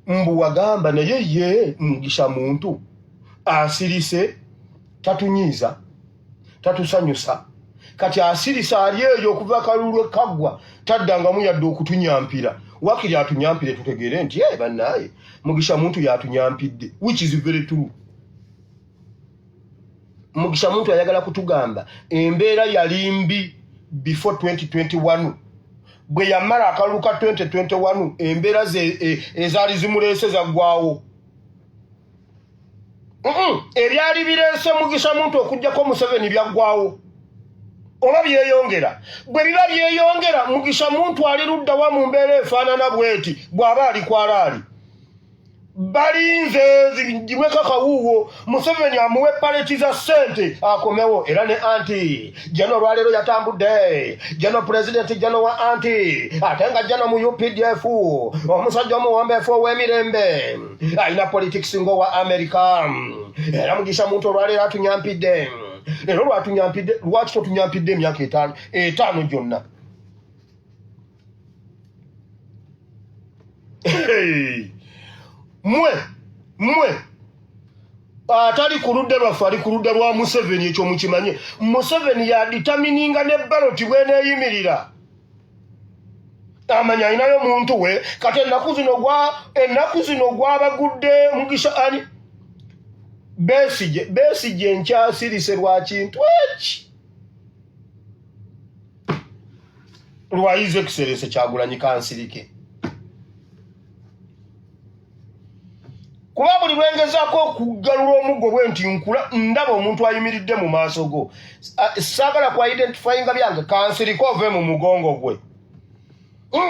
mbu wagamba naye ye Mugisha muntu asirise tatunyiza tatusanyusa kati asirisa ali eyo okuva Kalulu ekagwa taddangamu yadde okutunyampira wakiri atunyampire tutegeere nti bannaye Mugisha muntu yatunyampidde which is very true. Mugisha muntu ayagala kutugamba embeera yali mbi before 2021 bwe yamala akalulu ka 2021 embeera ezaali zimuleese zaggwawo ebyali bireese Mugisha muntu okujjako Museveni byaggwawo oba byeyongera bwe biba byeyongera Mugisha muntu ali ludda wa mu mbeera efaanana bweti bw'aba ali kwalaali balinze zimweka kawuwo Museveni amuwe paleti za sente akomewo era ne anti jano lwalero yatambudde jano president jano wa anti atenga jano mu UPDF omusajja omuwambeefu ow'emirembe alina politics ngo wa America era Mugisha muntu lwalero atunyampidde lero lwatunyampidde lwaki totunyampidde emyaka etaano gyonna mwe atali kuludde lwaffe ali kuludde lwa Museveni ekyo mukimanye Museveni yaditamininga ne baloti bweneeyimirira amanya alinayo muntu we kati ennaku zino gwabagudde Mugisha ani Besigye nkyasirise lwa kintu eki lwayize kiserese Kyagulanyi kansirike kuba buli lwengezaako okugalula omuggo bwe nti nkula ndaba omuntu ayimiridde mu maaso go saagala ku identifyinga byange kansirika ove mu mugongo gwe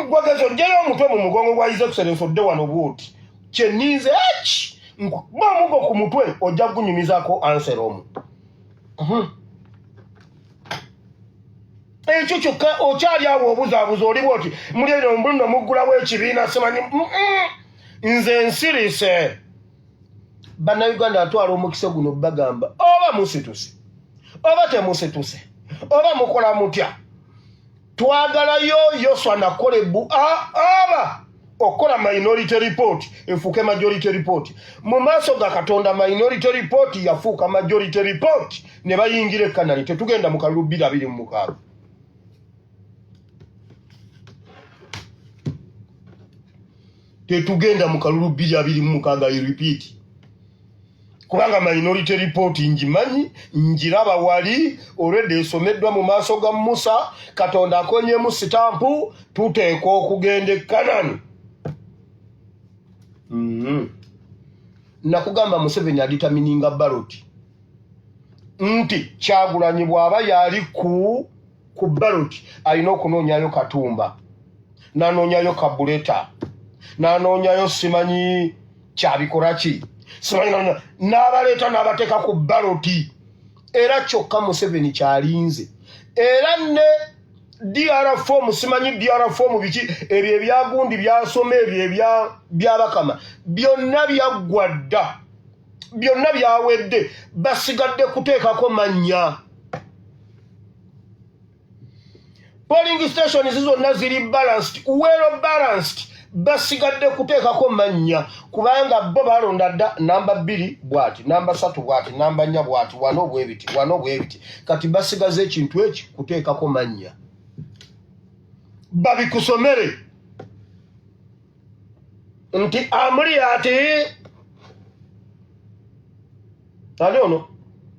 gwegeza ojjayo omutwe mu mugongo gwayize kuserensa odde wano bwoti kyenniize eki nkuba omuggo ku mutwe ojja kugunyumizaako anseromu ekyo kyokka okyali awo obuzaabuza oli bwoti muli eno mbulino muggulawo ekibiina simanyi nze nsirise Bannayuganda atwala omukisa guno bagamba oba musituse oba temusituse oba mukola mutya twagalayo Yoswa nakolebu aba okola minority report efuuke majority report mu maaso ga Katonda minority report yafuuka majority report ne bayingira ekkanali tetugenda mu Kalulu 2026 tetugenda mu Kalulu 2026 repeat kubanga minority report njimanyi njiraba wali already esomeddwa mu maaso ga Musa Katonda akonyemu sitampu tuteeka okugenda ekkanani nakugamba Museveni aditamininga baloti nti Kyagulanyi bw'aba yali ku baloti alina okunoonyayo Katumba n'anoonyayo Kabuleta n'anoonyayo simanyi kyabikola ki simanyi n'abaleeta n'abateeka ku baloti era kyokka Museveni kyalinze era ne DR4 simanyi DR4 biki ebyo ebyagundi byasoma ebyo byabakama byonna byaggwadda byonna byawedde basigadde kuteekako mannya polling stations zonna ziri balanced well balanced basigadde kuteekako mannya kubanga bo balonda dda namba 2 bwati namba 3 bwati namba 4 bwati wano bwebiti kati basigaze ekintu eki kuteekako mannya babikusomere nti amuli ati ali ono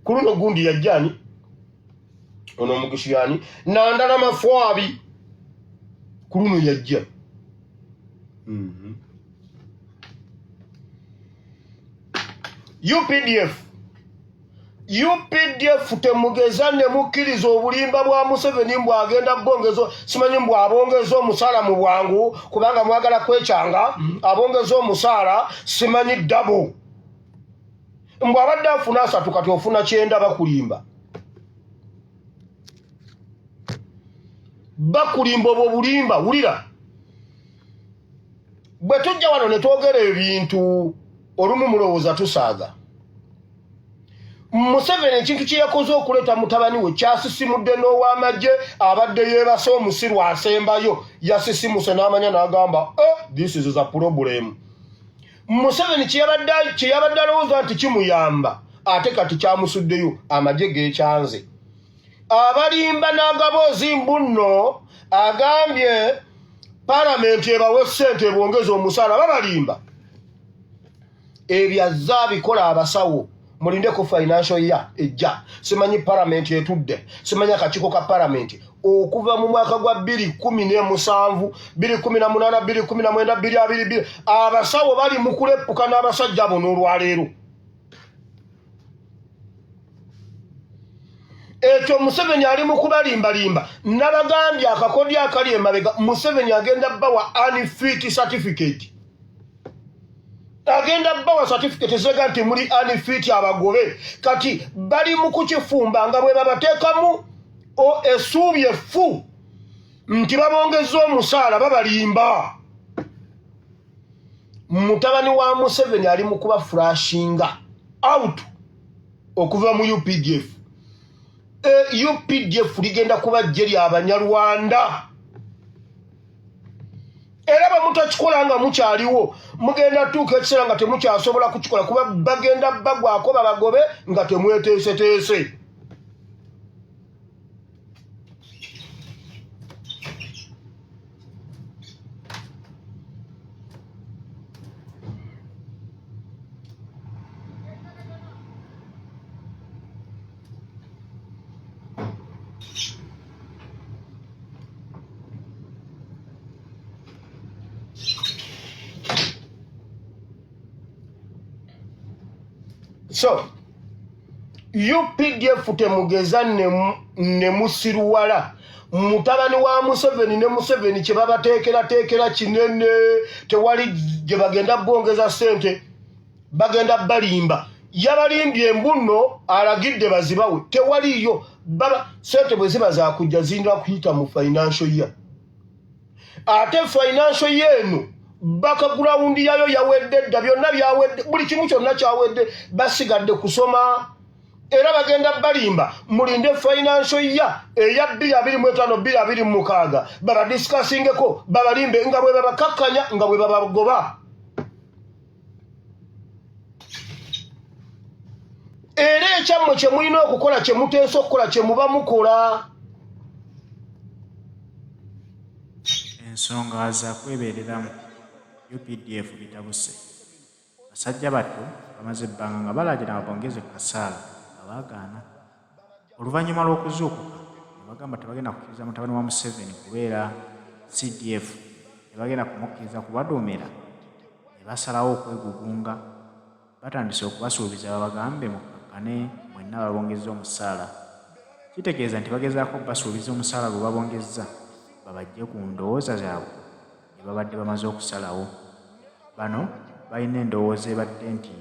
kuluno gundi yajjani ono Mugishiyani nandala mafwabi kuluno yajja UPDF temugeza ne mukkiriza obulimba bwa Museveni mbwagenda bongezo simanyi mbwabongezo omusala mu bwangu kubanga mwagala kwekyanga abongezo omusala simanyi double mbwabadde afuna 3 kati ofuna 9 bakulimba obwo bulimba wulira bwe tujja wano ne twogera ebintu olumu mulowooza tusaaga Museveni ekintu kye yakoze okuleeta mutabani we kyasisimudde n'ow'amagye abadde yeebase omusiru asembayo yasisimuse n'amanya n'agamba this is a problem. Museveni kye yabadde alowooza nti kimuyamba ate kati kyamusuddeyo amagye geekyanze. Abalimba n'agaboozi mbunno agambye palamenti ebawe ssente bongeza omusaala babalimba. Ebyazza bikola abasawo mulindeko financial year ejja. Simanyi palamenti etudde, simanyi akakiiko ka palamenti okuva mu mwaka gwa 2017, 2018, 2019, 2022 abasawo bali mu kuleppuka n'abasajja bono olwaleero. Ekyo Museveni ali mu kubalimbalimba. Nabagambye akakodya akali emabega Museveni agenda bawa unfit certificate. Agenda bawa certificate zega nti muri unfit abagobe kati bali mu kukifumba nga bwe babateekamu essuubi effu nti babongeza omusaala babalimba. Mutabani wa Museveni ali mu kuba flashinga out okuva mu UPDF. UPDF ligenda kuba jje lya Abanyarwanda. Era bamutakikola nga mukyaliwo mugenda tuuka ekiseera nga temukyasobola kukikola kuba bagenda bagwako babagobe nga temweteeseteese. So, UPDF temugeza ne musiruwala. Mutabani wa Museveni ne Museveni kye babateekera kinene tewali gye bagenda bongeza ssente bagenda balimba. Yabalimbye embunno alagidde bazibawe tewaliyo baba ssente bwe ziba za kujja zinda kuyita mu financial year. Ate financial year eno background yayo yawedde dda byonna byawedde buli kimu kyonna kyawedde basigadde kusoma. Era bagenda balimba mulinde financial year eya 2025 2026 baba discussingeko babalimbe nga bwe babakakkanya nga bwe babagoba. Era ekyammwe kye mulina okukola kye muteesa okukola kye muba mukola. Ensonga za kwebeereramu UPDF bitabuse. Basajja bato bamaze ebbanga nga balagira babongeze ku kasaala abaagaana. Oluvannyuma lw'okuzuukuka ne bagamba tebagenda kukkiriza mutabani wa Museveni kubeera CDF, ne bagenda kumukkiriza kubaduumira, ne basalawo okwegugunga batandise okubasuubiza babagambe mukakkane mwenna babongezza omusaala. Kitegeeza nti bagezaako basuubiza omusaala gwe babongezza babajje ku ndowooza zaabwe ne babadde bamaze okusalawo. Bano balina endowooza ebadde nti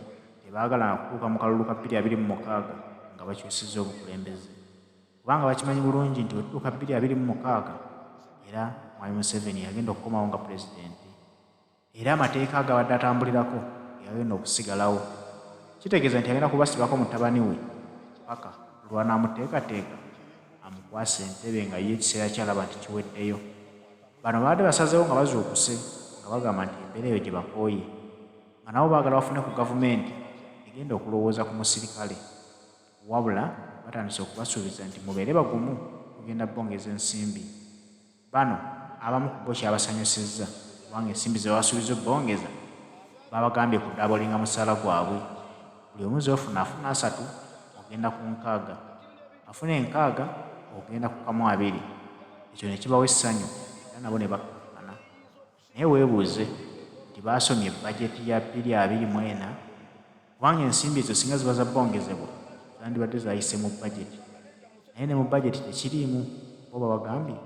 tebaagala kutuuka mu kalulu ka 2026 nga bakyusizza obukulembeze, kubanga bakimanyi bulungi nti wetutuuka 2026 era Mwami Museveni yagenda okukomawo nga pulezidenti era amateeka agabadde atambulirako yagenda okusigalawo. Kitegeeza nti agenda kubasibako mutabani we paka lwanaamuteekateeka amukwasa entebe nga ye ekiseera kyalaba nti kiweddeyo. Bano baadde basazeewo nga bazuukuse nga bagamba nti embeera eyo gye bakooye nga nabo baagala bafune ku gavumenti egenda okulowooza ku musirikale, wabula batandise okubasuubiza nti mubeere bagumu kugenda bongeza ensimbi. Bano abamu ku bo kyabasanyusizza kubanga ensimbi ze babasuubiza obbongeza babagambye kudaabolinga musaala gwabwe. Buli omu z'ofuna afuna 3 ogenda ku 6, afuna 6 ogenda ku 2. Ekyo ne kibawa essanyu era nabo ne bakkakkana. Naye weebuuze nti baasomye bajeti ya 2024 kubanga ensimbi ezo singa ziba za bongezebwa zandibadde zayise mu bajeti, naye ne mu bajeti tekiriimu. Bo babagambye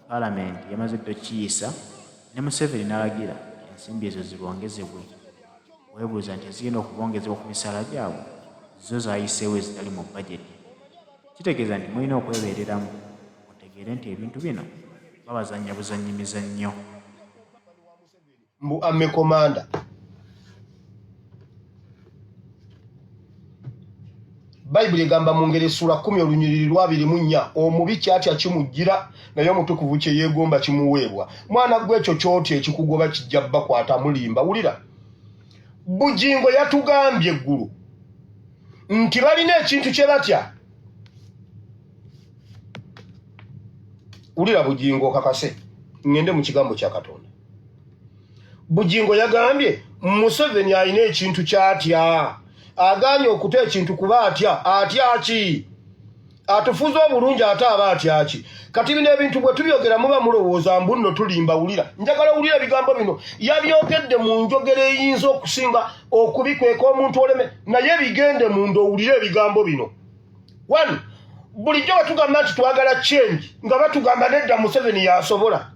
palamenti yamaze dde okiyisa ne Museveni n'alagira ensimbi ezo zibongezebwe. Weebuuza nti ezigenda okubongezebwa ku misaala gyabwe zo zayiseewo ezitali mu bajeti. Kitegeeza nti mulina okwebeereramu mutegeere nti ebintu bino babazannya buzannyi mizannyo. Mbu ame komanda Bayibuli egamba mu ngeri sura 10 olunyiriri lwa 24 omubi kyatya kimujjira naye omutukuvu kye yeegomba kimuweebwa. Mwana gwe ekyo kyoti ekikugoba kijja bakwata mulimba. Wulira Bugingo yatugambye eggulu nti balina ekintu kye batya. Wulira Bugingo kakase ngende mu kigambo kya Katonda. Bugingo yagambye Museveni alina ekintu kyatya. Aganye okuta ekintu kuba atya ki? Atufuza obulungi ate aba atya ki? Kati bino ebintu bwe tubyogera muba mulowooza mbu nno tulimba. Wulira njagala wulira ebigambo bino yabyogedde mu njogera eyinza okusinga okubikweka omuntu oleme naye bigende mu ndo owulire ebigambo bino. One, bulijjo batugamba nti twagala change nga batugamba nedda Museveni yasobola.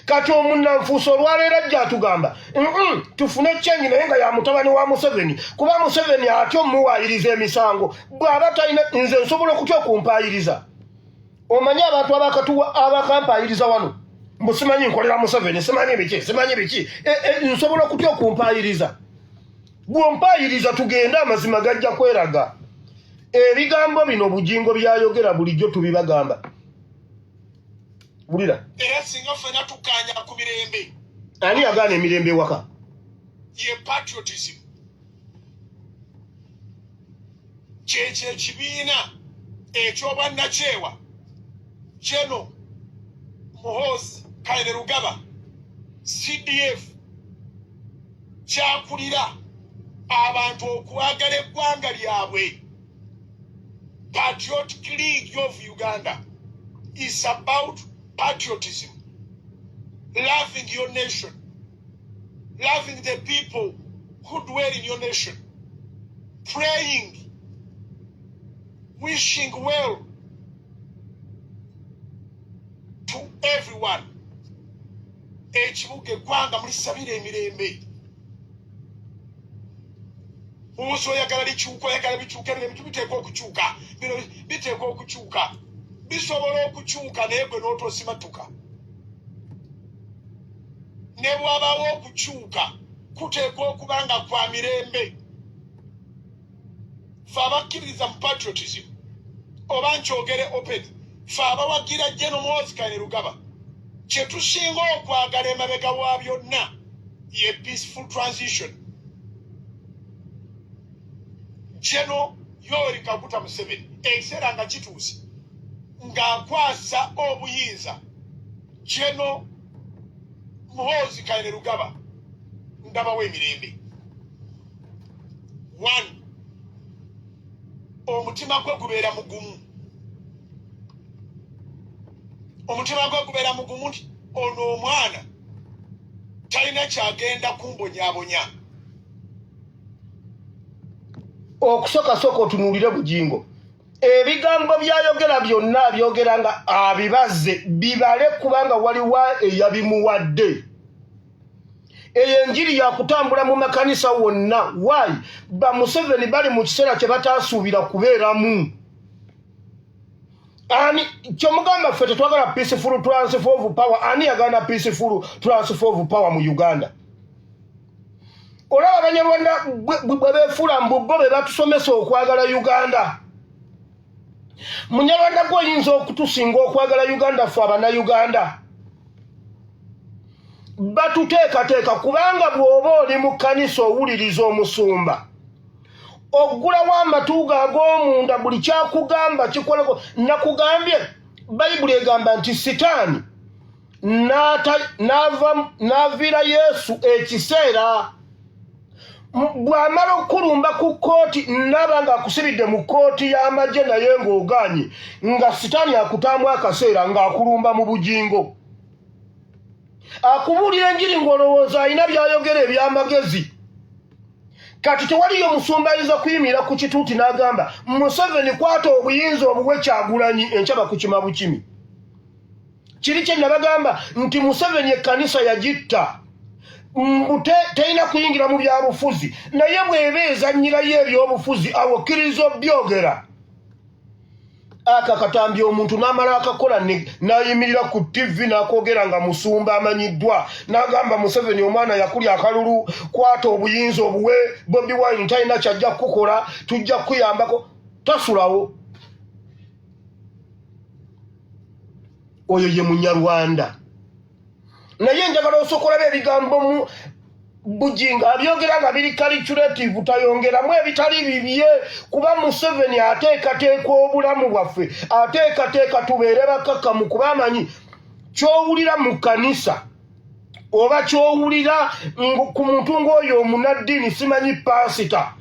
Kati omunnanfuuso olwaleero ajja atugamba tufune change naye nga ya mutabani wa Museveni kuba Museveni atyo omuwaayiriza emisango bw'aba talina nze nsobola okutya okumpaayiriza. Omanyi abantu abakampaayiriza wano mbu simanyi nkolera Museveni simanyi biki nsobola okutya okumpaayiriza. Bw'ompaayiriza tugende amazima gajja kweraga. Ebigambo bino Bugingo byayogera bulijjo tubibagamba. Wulira era singa ffena tukkaanya ku mirembe. Ani agaana emirembe waka? Ye patriotism. Kyekyo ekibiina eky'obwannakyewa General Muhoozi Kainerugaba CDF kyakulira abantu okwagala eggwanga lyabwe. Patriotic League of Uganda is about patriotism, loving your nation, loving the people who dwell in your nation, praying, wishing well to everyone. Ekibuga eggwanga mulisabira emirembe. Oso oyagala likyuka oyagala bikyuka ebintu biteekwa okukyuka. Bino biteekwa okukyuka. Bisobola okukyuka naye gwe n'otosimatuka. Ne bw'abawo okukyuka kuteekwa okuba nga kwa mirembe. Ffe abakkiririza mu patriotism oba nkyogere open ffe abawagira General Muhoozi Kainerugaba kye tusinga okwagala emabega wa byonna ye peaceful transition. General Yoweri Kaguta Museveni ekiseera nga kituuse ng'akwasa obuyinza General Muhoozi Kainerugaba ndabawo emirembe. One, omutima gwe gubeera mugumu. Omutima gwe gubeera mugumu nti ono omwana talina kyagenda kumbonyaabonya. Okusooka otunuulire Bugingo. Ebigambo byayogera byonna byogera nga abibazze bibale kubanga waliwo eyabimuwadde. Eyo enjiri yakutambula mu makanisa wonna. Why? Ba Museveni bali mu kiseera kye bataasuubira kubeeramu. Ani kyomugamba ffe tetwagala peaceful transfer of power. Ani yagana peaceful transfer of power mu Uganda? Olaba Abanyarwanda bwe beefuula mbubbo be batusomesa okwagala Uganda. Munyarwanda gw'oyinza okutusinga okwagala Uganda ffe Abannayuganda. Batuteekateeka kubanga bw'oba oli mu kkanisa owuliriza omusumba. Oggulawo amatu ag'omunda buli kyakugamba kikoleko. Nakugambye Bayibuli egamba nti Sitaani n'aviira Yesu ekiseera bw'amala okulumba ku kooti naba ng'akusibidde mu kooti y'amagye naye ng'ogaanye nga Sitaani akutaamu akaseera ng'akulumba mu Bugingo. Akubuulira enjiri ng'olowooza alina by'ayogera eby'amagezi. Kati tewaliyo musumba ayinza kuyimirira ku kituuti n'agamba Museveni kwata obuyinza obuwe Kyagulanyi enkya bakukima bukimi. Kiri kye nabagamba nti Museveni ekkanisa yagitta. Teyina kuyingira mu byabufuzi naye bw'ebeeza nnyirayo ebyobufuzi awo kkiriza byogera. Akakatambi omuntu n'amala akakola n'ayimirira ku TV n'akoogera nga musumba amanyiddwa n'agamba Museveni omwana yakulya akalulu kwata obuyinza obuwe Bobi Wine talina kyajja kukola tujja kuyambako. tasulawo. Oyo ye Munyarwanda. Naye njagala osokola ebigambo mu Bujinga abyogera nga biri calculative tayongeramu ebitali bibye kuba Museveni ateekateeka obulamu bwaffe ateekateeka tubeere bakakkamu kuba amanyi kyowulira mu kanisa oba kyowulira ku muntu ng'oyo omunaddiini simanyi pasita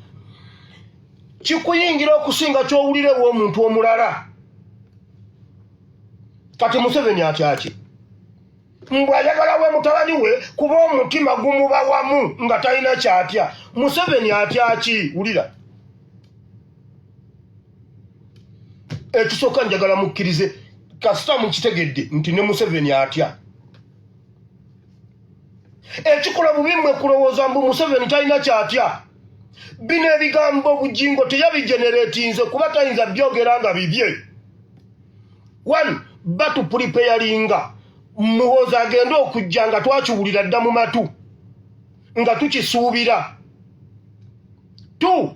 kikuyingira okusinga kyowulire w'omuntu omulala. Kati Museveni atyaki mbwa ayagala we mutabani we kuba omutima gumuba wamu nga talina kyatya. Museveni atyaki? Wulira ekisooka njagala mukkirize kasita mukitegedde nti ne Museveni atya. Ekikola bubi mmwe kulowooza mbu Museveni talina kyatya. Bino ebigambo Bujingo teyabigenereetinze kuba tayinza byogera nga bibye. One, batu preparinga muhooza agenda okujja nga twakiwulira dda mu matu nga tukisuubira. 2,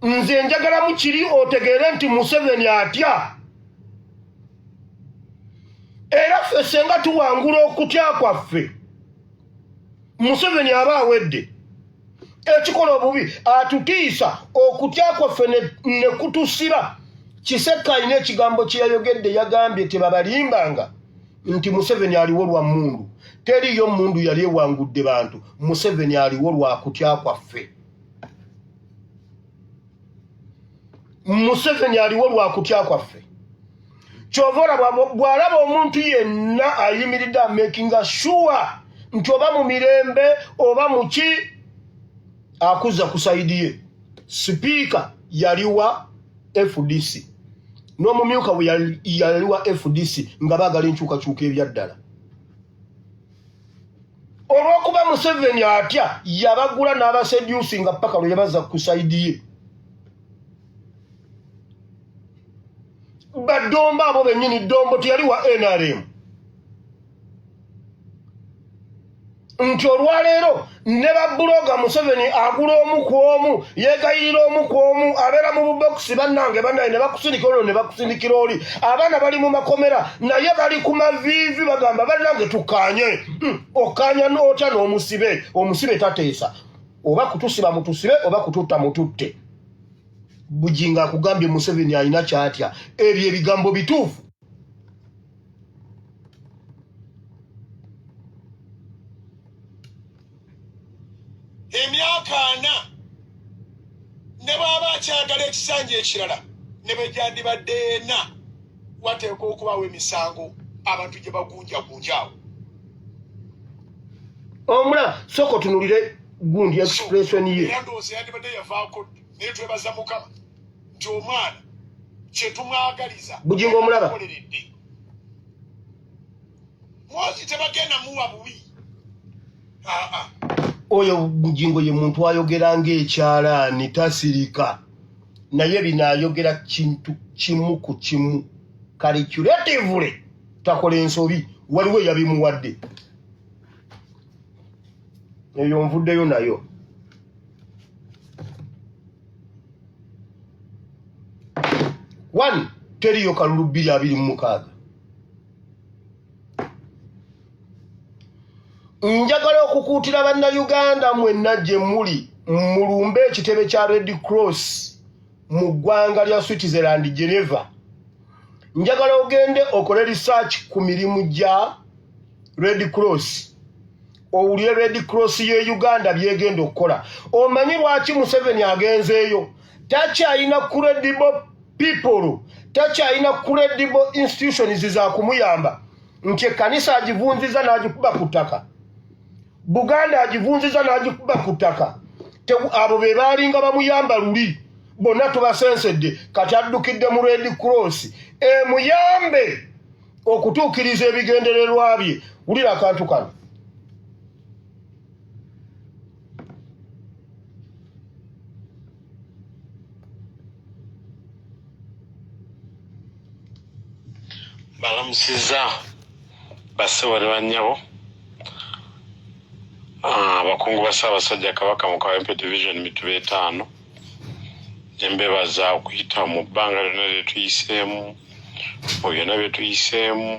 nze njagala mu kiri otegeere nti Museveni atya. Era ffe senga tuwangula okutya kwaffe Museveni aba awedde. Ekikola obubi atutiisa okutya kwaffe ne kutusiba. Kiseka ine ekigambo kye yayogedde yagambye tebabalimbanga nti Museveni aliwo lwa mundu. Teriyo mundu yali ewangudde bantu. Museveni aliwo lwa kutya kwaffe. Museveni aliwo lwa kutya kwaffe. Kyovora bw'alaba omuntu yenna ayimiridde making sure nti oba mu mirembe oba mu ki akuzza ku sayidi ye. Sipiika yaliwa FDC. N'omumyuka bwe yaliwa FDC nga baagala enkyukakyuka ebyaddala. Olw'okuba Museveni atya yabagula n'abasedusi nga paka lwe yabaza ku sayidi ye. Badomba abo bennyini Dombo teyaliwa NRM. Nti olwaleero ne babuloga Museveni agula omu ku omu yeegayirira omu ku omu abeera mu bubokisi bannange bannaye ne bakusindika olwo ne bakusindikira oli. Abaana bali mu makomera naye bali ku maviivi bagamba bannange tukaanye. Okaanya n'otya n'omusibe. Omusibe tateesa. Oba kutusiba mutusibe oba kututta mututte. Bujinga akugambye Museveni alina kyatya. Ebyo ebigambo bituufu. Emyaka 4 ne bw'aba akyagala ekisanja ekirala ne bwe gyandibadde ena wateekwa okubawo emisango abantu gye bagunjagunjaawo. Omula soko tunulire gundi expression ye. Era ndowooza yandibadde yavaako naye twebaza Mukama nti omwana kye tumwagaliza Bujingo omulaba. Mwozi tebagenda muwa bubi. Oyo Bujingo ye muntu ayogera ng'ekyalaani tasirika. Naye bino ayogera kintu kimu ku kimu. Calculatively takola ensobi waliwo yabimuwadde. Eyo nvuddeyo nayo. One, teriyo Kalulu 226. Njagala okukuutira bannayuganda mwenna gye muli mulumbe ekitebe kya Red Cross mu ggwanga lya Switzerland Geneva. Njagala ogende okole research ku mirimu gya Red Cross. Owulire Red Cross ye Uganda byegenda okukola. Omanyi lwaki Museveni agenzeeyo? Takyalina credible people. Takyalina credible institutions za kumuyamba. Nti ekkanisa agivunziza n'agikuba ku ttaka. Buganda agivunziza n'agikuba ku ttaka. Abo be baalinga bamuyamba luli. Bonna tubasensedde kati addukidde mu Red Cross. Muyambe okutuukiriza ebigendererwa bye. Wulira akantu kano. Balamusiza basewale bannyabo abakungu ba Ssaabasajja Kabaka mu Kawempe Division Mituba 5 nembebaza okuyita mu bbanga lyonna lyetuyiseemu mu byonna byetuyiseemu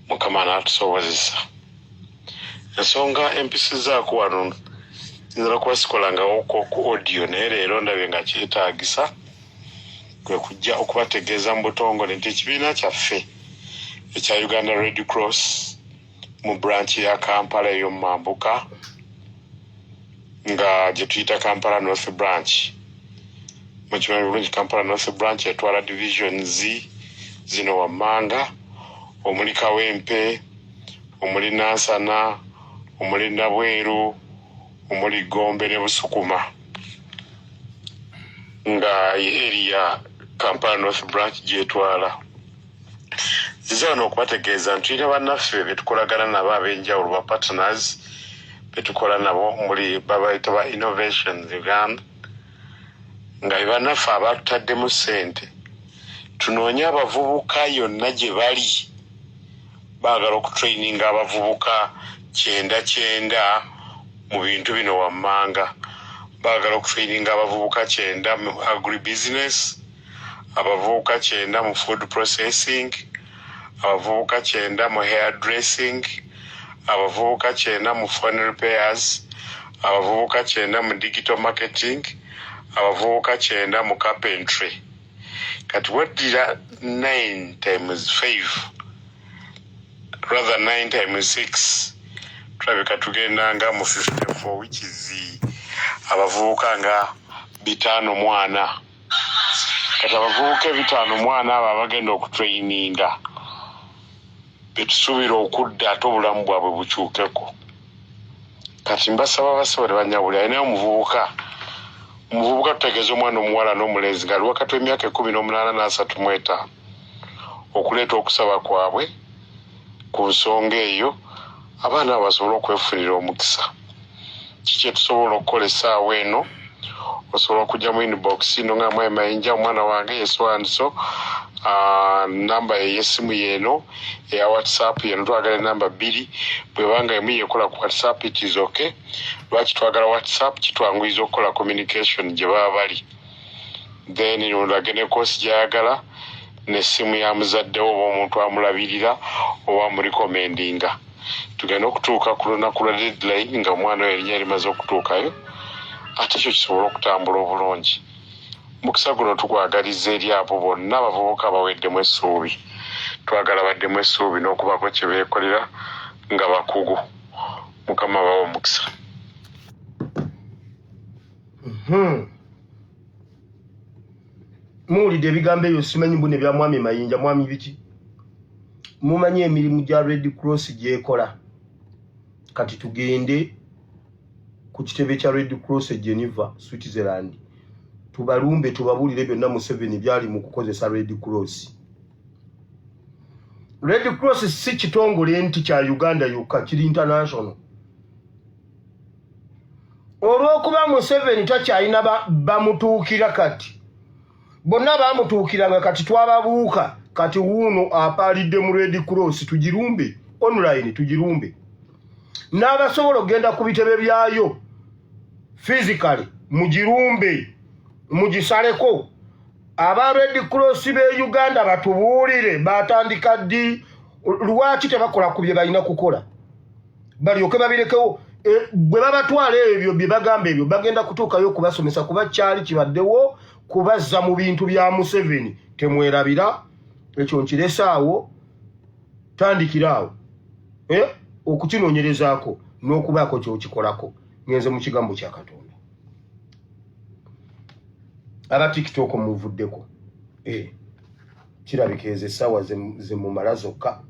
Mukama n'atusobozesa ensonga empisizaako wano nzira kuba sikolangawo ku audio naye leero ndabye nga kyetaagisa kwe kujja okubategeeza mu butongole nti ekibiina kyaffe ekya Uganda Red Cross mu branch ya Kampala ey'omu Mambuka nga gye tuyita Kampala North Branch mukimanyi bulungi Kampala North Branch etwala divisions zino wammanga omuli Kawempe omuli Nansana omuli Nabweru omuli Gombe ne Busukuma nga area Kampala North Branch gyetwala zizano okubategeeza nti tulina bannaffe betukolagana nabo ab'enjawulo ba partners betukola nabo muli babayita ba Innovations Uganda nga bannaffe abatutaddemu ssente tunoonya abavubuka yonna gye bali baagala okutraininga abavubuka 9 mu bintu bino wammanga baagala okutraininga abavubuka 9 mu agribusiness abavubuka 9 mu food processing abavubuka 9 mu hairdressing abavubuka 9 mu phone repairs abavubuka 9 mu digital marketing abavubuka 9 mu carpentry kati waddira 9 times 5 rather 9 times 6 tulabika tugendanga mu 54 which is abavubuka nga 5 kati abavubuka 5 abo abagenda okutraininga betusuubira okudda ate obulamu bwabwe bukyukeko kati mbasaba basobole banyawuli alinayo omuvubuka tutegeeza omwana omuwala n'omulenzi nga ali wakati w'emyaka 18 n'35 okuleeta okusaba kwabwe ku nsonga eyo abaana abo basobole okwefunira omukisa kiki tusobola okukola essaawa eno osobola okujja mu inbox ino nga mwaye mayinja omwana wange yeswandiso namba ey'essimu yeeno eya WhatsApp yeno twagala namba 2 bwebanga emu yekola ku WhatsApp itizoke lwaki twagala WhatsApp kitwanguyiza okukola communication gye baba bali then nolagene kosi gyayagala n'essimu ya muzaddewo oba omuntu amulabirira oba amurekomendinga tugenda okutuuka ku lunaku lwa deadline nga omwana oyo erinnya limaze okutuukayo ate ekyo kisobola okutambula obulungi mukisa guno tugwagaliza eri abo bonna abavubuka baweddemu essuubi twagala baddemu essuubi n'okubako kye beekolera nga bakugu Mukama bawa omukisa muwulidde ebigambo ebyo simanyi mbune bya mwami Mayinja mwami biki mumanyi emirimu gya Red Cross gyekola kati tugende ku kitebe kya Red Cross Geneva Switzerland tubalumbe tubabulire byonna Museveni byali mu kukozesa Red Cross. Red Cross si kitongole nti kya Uganda yokka kiri international. Olw'okuba Museveni takyalina bamutuukira kati bonna bamutuukiranga kati twababuuka kati wuuno apaalidde mu Red Cross tugirumbe online tugirumbe n'abasobola okugenda ku bitebe byayo physically mugirumbe mugisaleko aba Red Cross be Uganda batubuulire batandika ddi lwaki tebakola ku bye balina kukola balyoke babirekewo bwe babatwala ebyo bye bagamba ebyo bagenda kutuukayo kubasomesa kuba kyali kibaddewo kubazza mu bintu bya Museveni temwerabira ekyo nkirесaawo tandikiraawo okukinoonyerezaako n'okubaako kyokikolako ngenze mu kigambo kya Katonda aba TikTok muvuddeko kirabika ezo essaawa ze mumala zokka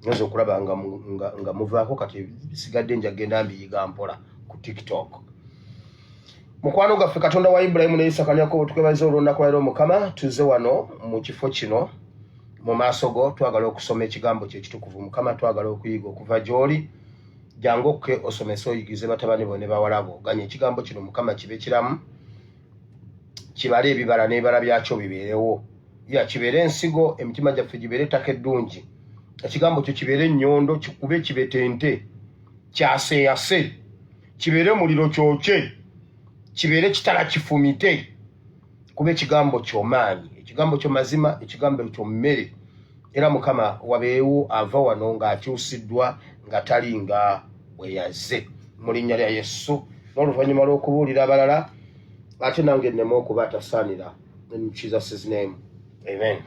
ngenze okulaba nga muvaako kati bisigadde njagenda mbiyiga mpola ku TikTok. Mukwano gaffe Katonda wa Ibrahimu ne Isaka ne Yakobo tukebaliza olunaku lwa leero Mukama tuze wano mu kifo kino mu maaso go twagala okusoma ekigambo kye kitukuvu Mukama twagala okuyiga okuva gy'oli jangu okke osomesa oyigize batabani bo ne bawala bo ganya ekigambo kino Mukama kibe kiramu kibale ebibala n'ebibala byakyo bibeerewo ya kibeere ensigo emitima gyaffe gibeere ettaka eddungi ekigambo kyo kibeere nnyondo kikube kibetente kyaseeyase kibeere muliro kyokye kibeere kitala kifumite kuba ekigambo ky'omaanyi, ekigambo ky'omazima, ekigambo ky'ommere. Era Mukama wabeewo ava wano ng'akyusiddwa nga tali nga bwe yazze mu linnya lya Yesu. N'oluvannyuma lw'okubuulira abalala ate nange nneme okuba atasaanira. In Jesus' name, amen.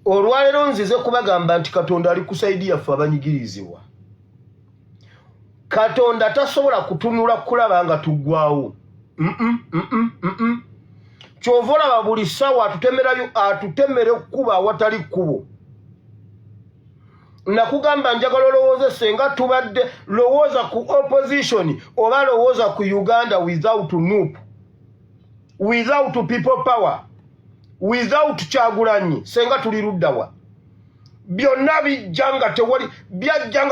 Olwaleero nzize kubagamba nti Katonda ali kusaidi yaffe abanyigirizibwa. Katonda tasobola kutunula kulaba nga tuggwawo. Kyova olaba buli ssaawa atutemera ekkubo awatali kkubo. Nakugamba njagala olowooze senga tubadde lowooza ku opposition oba lowooza ku Uganda without NUP, without people power, without Kyagulanyi, senga tuli luddawa. Byonna bijjanga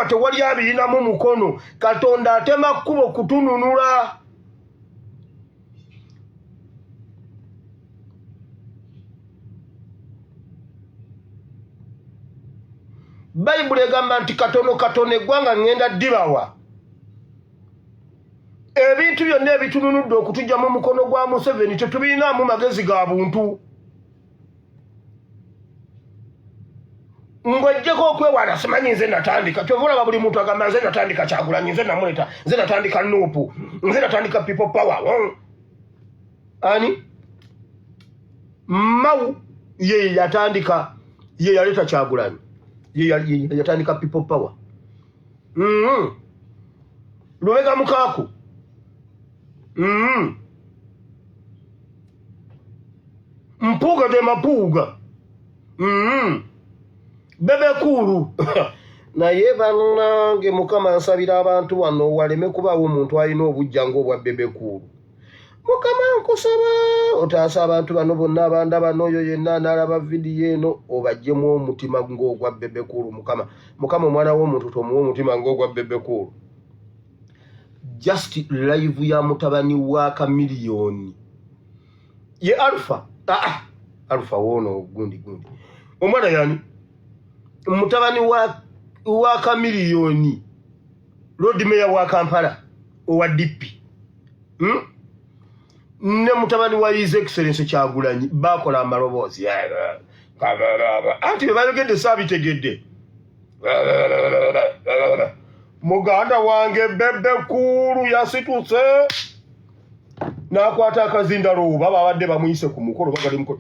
tewali abirinamu mukono. Katonda atema kkubo kutununula. Bayibuli egamba nti katono eggwanga ngenda ddibawa. Ebintu byonna ebitununudde okutujja mu mukono gwa Museveni tetubirinamu magezi ga buntu. Ngwejjeko okwewaana simanyi nze natandika. Kyova olaba buli muntu agamba nze natandika Kyagulanyi, nze namuleta, nze natandika NUP, nze natandika people power. Ani? Mau ye yatandika, ye yaleta Kyagulanyi. Yatandika people power. Lubega Mukaku. Mpuga de mapuga. Bebe kuru. Naye bannange Mukama nsabira abantu wano waleme kubaawo omuntu alina obujjango obwa bebe kuru. Mukama nkusaba otaasa abantu bano bonna abandaba n'oyo yenna n'alaba vidiyo eno obajjemu omutima ng'ogwa bebe kuru. Mukama omwana w'omuntu tomuwa omutima ng'ogwa bebe kuru. Just live ya mutabani wa kamiliyoni ye Alpha. Alpha wono gundi. Omwana yani mutabani wa kamiliyoni road mayor wa Kampala owa DP. Ne mutabani wa His Excellency Kyagulanyi bakola amaloboozi. Anti bebayogedde saabitegedde. Muganda wange bebe kuru yasituse nakwata akazindalo baba abadde bamuyise ku mukolo bagali mukolo.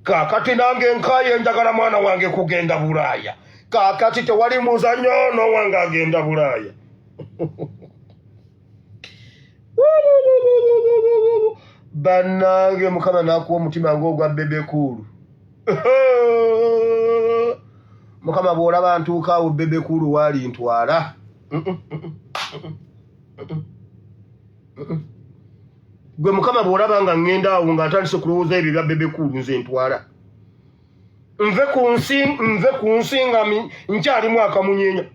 Kakati nange nkaye njagala mwana wange kugenda Bulaaya. Kakati tewali muzanyo no wange agenda Bulaaya. Bannange Mukama nakuwa omutima ng'ogwa bebe kuru. Mukama bw'olaba ntuukaawo bebe kuru waali ntwala. Gwe Mukama bw'olaba nga ngenda awo nga ntandise kulowooza ebyo bya bebe kuru nze ntwala. Nve ku nsi nga nkyalimu akamunyeenya.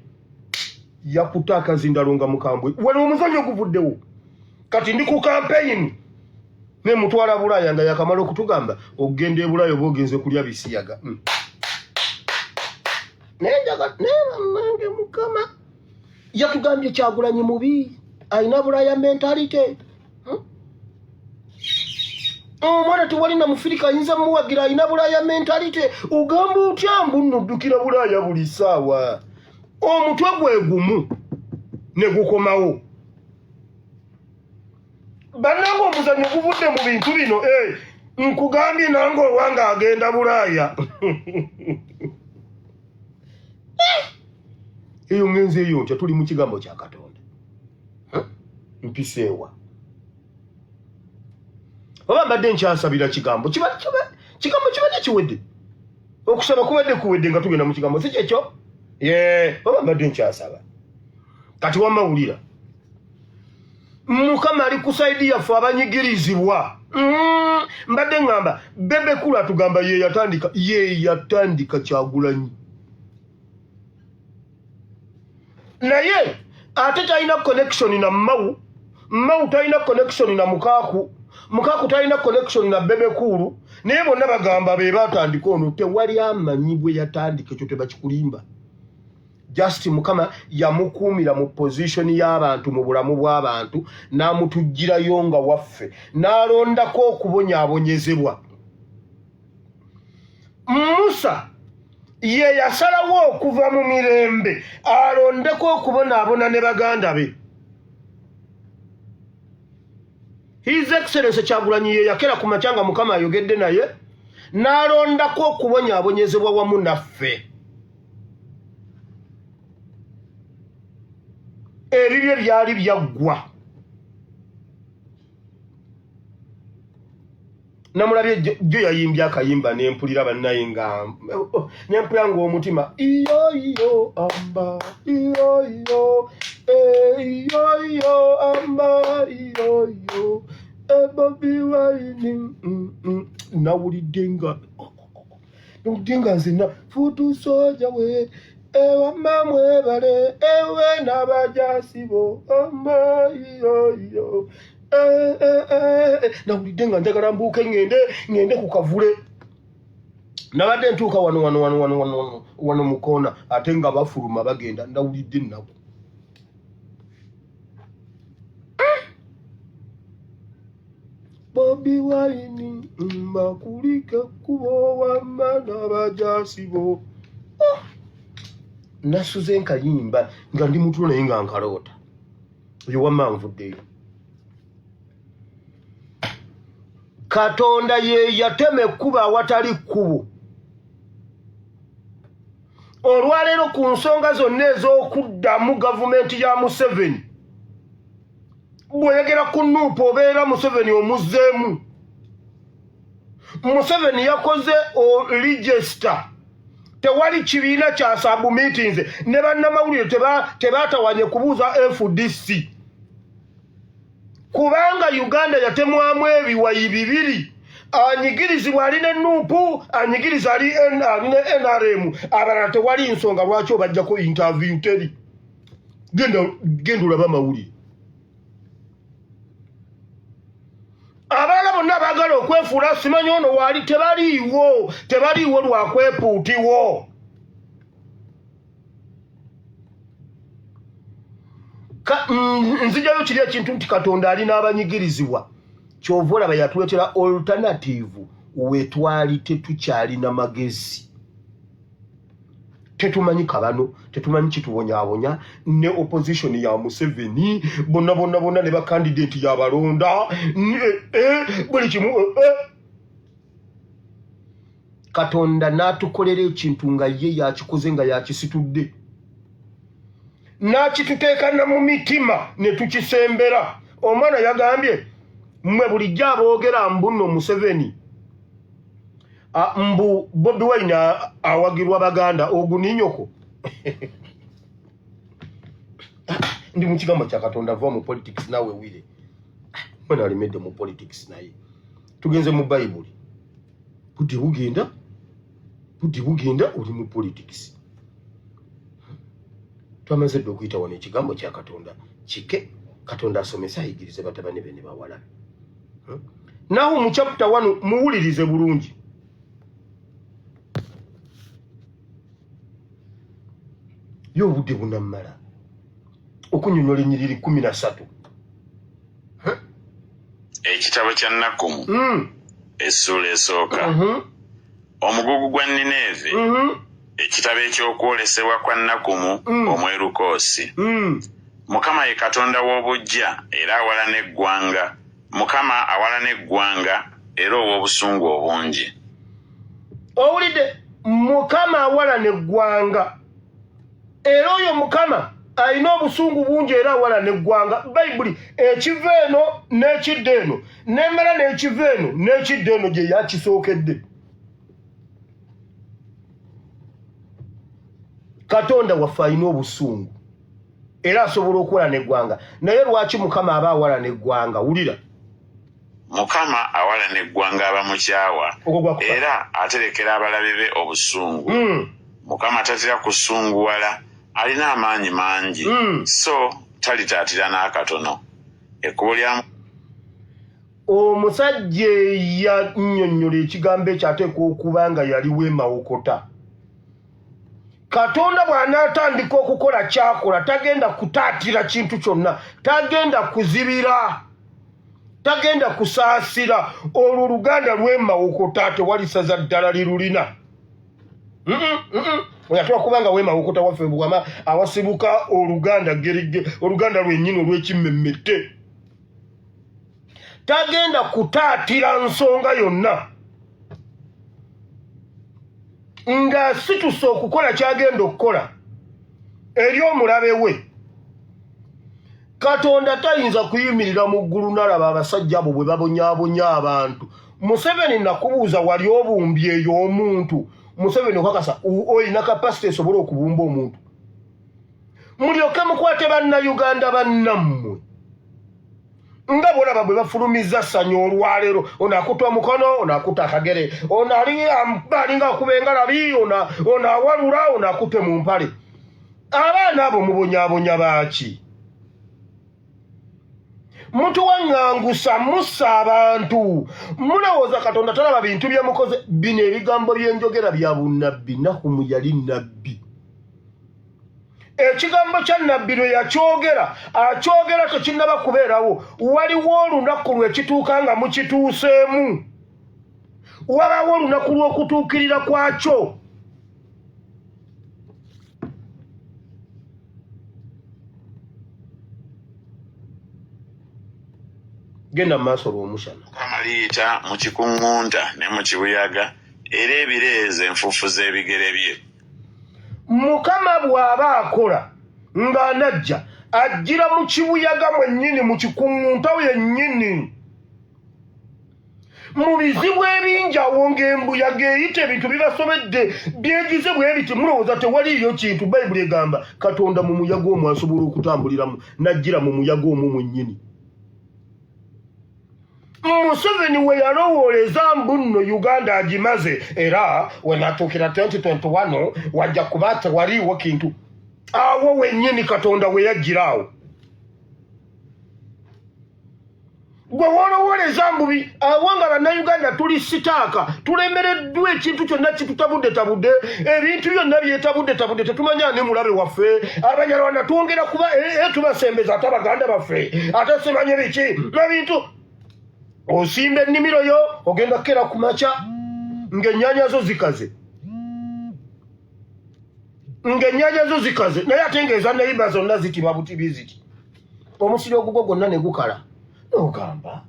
Yakuta akazindalo nga mukambwe. Wali omuzanyo oguvuddewo. Kati ndi ku campaign. Ne mutwala Bulaaya nga yakamala okutugamba okugenda e Bulaaya oba ogenze kulya bisiyaga. Nange Mukama yatugambye Kyagulanyi mubi ayina Bulaaya mentality. Omwana tewali na Mufirika ayinza muwagira ayina Bulaaya mentality. Ogamba otya mbunnudukira Bulaaya buli ssaawa. Omutwe gwe gumu ne gukomawo. Bannange omuzanyo guvudde mu bintu bino. Nkugambye nange owange agenda Bulaaya. Eyo ngenze eyo ntya tuli mu kigambo kya Katonda. Mpiseewa. Oba mbadde nkyansabira kigambo. Kigambo kibadde kiwedde. Okusaba kuwedde nga tugenda mu kigambo. Si kyekyo? Oba mbadde nkyasaba. Kati wamawulira. Mukama ali kusaidi yaffe abanyigirizibwa. Mbadde ngamba bebe kulu atugamba ye yatandika Kyagulanyi. Naye ate talina connection na Mau talina connection na Mukaku talina connection na bebe kulu. Naye bonna bagamba be batandika ono tewali amanyi bwe yatandika ekyo tebakikulimba. just mukama yamukuumira mu position y'abantu mu bulamu bw'abantu n'amutujjirayo nga waffe n'alondako okubonyaabonyezebwa. Musa ye yasalawo okuva mu mirembe alondeko okubonaabona ne baganda be. His Excellency Kyagulanyi ye yakera ku macanga mukama ayogedde naye n'alondako okubonyaabonyezebwa wamu naffe. Ebibye byali byaggwa. Namulabye jo yayimbye akayimba nempulira bannaye nga nempulira ng'omutima iyo amba iyo amba iyo Bobi Wine nawulidde nga nzina futu soja we ewa mwebale ewe n'abajasibo amba iyo nawulidde nga njagala mbuuke ngende ku kavule. Nabadde ntuuka wano mu koona ate nga bafuluma bagenda ndawulidde ennaku. Bobi Wine mbakulike kubo wamma n'abajasibo. Nasuze nkayimba nga ndi mutulo naye nga nkaloota. Oyo wamma nvuddeyo. Katonda ye yatema ekkubo awatali kkubo. Olwaleero ku nsonga zonna ez'okuddamu gavumenti ya Museveni bw'oyogera ku nuupu obeera Museveni omuzzeemu. Museveni yakoze register. Tewali kibiina kya sub meetings ne bannamawulire tebaatawanye kubuuza FDC. Kubanga Uganda yatemwamu ebiwayi bibiri. Anyigirizibwa alina nuupu, anyigiriza alina NRM. Abalala tewali nsonga lwaki obajjako interview teri. Genda olaba amawulire. Abalala bonna baagala okwefuula simanyi ono waali tebaliiwo lwakwepuutiwo. Nzijayo kiri ekintu nti Katonda alina abanyigirizibwa. Kyova olaba yatuleetera alternative we twali tetukyalina magezi. Tetumanyi kabano, tetumanyi kitubonyaabonya ne opposition ya Museveni bonna ne bakandidate y'abalonda buli kimu. Katonda n'atukolera ekintu nga ye yakikoze nga yakisitudde. N'akituteeka na mu mitima ne tukisembera. Omwana yagambye mmwe bulijjo aboogera mbuno Museveni mbu Bobi Wine awagirwa baganda oguninyoko. Ndi mu kigambo kya Katonda va mu politics nawe wire. Mwana alimedde mu politics naye. Tugenze mu Bible. Budde bugenda oli mu politics. Twamaze okuyita wano ekigambo kya Katonda kike. Katonda asomesa ayigirize batabani be ne bawala. Naho mu chapter 1 muwulirize bulungi. Yo budde bunammala okunyonyola ennyiriri 13. Ekitabo kya Nakkumu essula esooka omugugu gwa Nineeve ekitabo ekyokwolesebwa kwa Nakkumu omwerukoosi. Mukama ye Katonda w'obujja era awala n'eggwanga. Mukama awala n'eggwanga era ow'obusungu obungi. Owulidde Mukama awala n'eggwanga era oyo Mukama alina obusungu bungi era awala n'eggwanga. Bayibuli ekiva eno n'ekidda eno n'emmala n'ekiva eno n'ekidda eno gye yakisookedde. Katonda waffe alina obusungu era asobola okuwala n'eggwanga. Naye lwaki Mukama aba awala n'eggwanga? Wulira. Mukama awala n'eggwanga abamukyawa era aterekera abalabe be obusungu. Mukama tatera kusunguwala, alina amaanyi mangi so talitaatira n'akatono. Ekkubo lya omusajja yannyonnyola ekigambo ekyo ateekwa okuba nga yaliwo emawokota. Katonda bw'anaatandika okukola kyakola tagenda kutaatira kintu kyonna, tagenda kuzibira, tagenda kusaasira. Olwo Oluganda lw'emawokota tewali saza ddala lirulina. Oyatwa kubanga w'emawokota waffe bwama awasibuka Oluganda gerige, Oluganda lwennyini olw'ekimmemmette. Tagenda kutaatira nsonga yonna. Nga situse okukola kyagenda okukola eri omulabe we. Katonda tayinza kuyimirira mu ggulu n'alaba abasajja abo bwe babonyaabonya abantu. Museveni nakubuuza wali obumbye eyo omuntu. Museveni okakasa oyina kapasite esobola okubumba omuntu. Mulyoke mukwate bannayuganda bannammwe nga bolaba bwe bafulumiza ssanyu olwaleero. Ono akuta omukono, ono akuta akagere, ono alinga akuba engalabi, ono awalula, ono akute mu mpale. Abaana abo mubonyaabonya baaki? Mutuwaŋŋangusa mussa abantu. Mulowooza Katonda talaba bintu bye mukoze? Bino ebigambo byenjogera bya bunnabbi. Nahumu yali nnabbi. Ekigambo kya nnabbi lwe yakyogera, akyogera tekinnaba kubeerawo. Waliwo olunaku lwekituuka nga mukituuseemu. Wabawo olunaku lw'okutuukirira kwakyo. Genda maaso lw'omushana. Amaliyita mu kikuŋŋunta ne mu kibuyaga era ebireeze enfuufu z'ebigere bye. Mukama bw'aba akola ng'anajja ajjira mu kibuyaga mwennyini, mu kikuŋŋunta yennyini. Mu bizibu ebingi awo ng'embuyaga eyita ebintu bibasobedde byegize bwe biti. Mulowooza tewaliyo kintu Bayibuli egamba Katonda mu muyaga omwo asobola okutambuliramu, n'ajjira mu muyaga omwo mwennyini. Museveni we yalowooleza mbu nno Uganda agimaze, era we natuukira 2021 wajja kuba tewaliiwo kintu. Awo wennyini Katonda we yajjiraawo. Gwe wolowooleza mbubi awo nga bannayuganda tuli sitaaka, tulemereddwa ekintu kyonna kitutabudde, ebintu byonna byetabudde, tetumanya ne mulabe waffe. Abanyarwanda twongera kuba tubasembeza ate Abaganda baffe, ate simanye biki ebintu. Osimba ennimiro yo ogenda kera ku makya ng'ennyaanya zo zikaze, naye ate ng'eza neyiba zonna zitibwa butibi ziti. Omusiri ogugwo gwonna ne gukala n'ogamba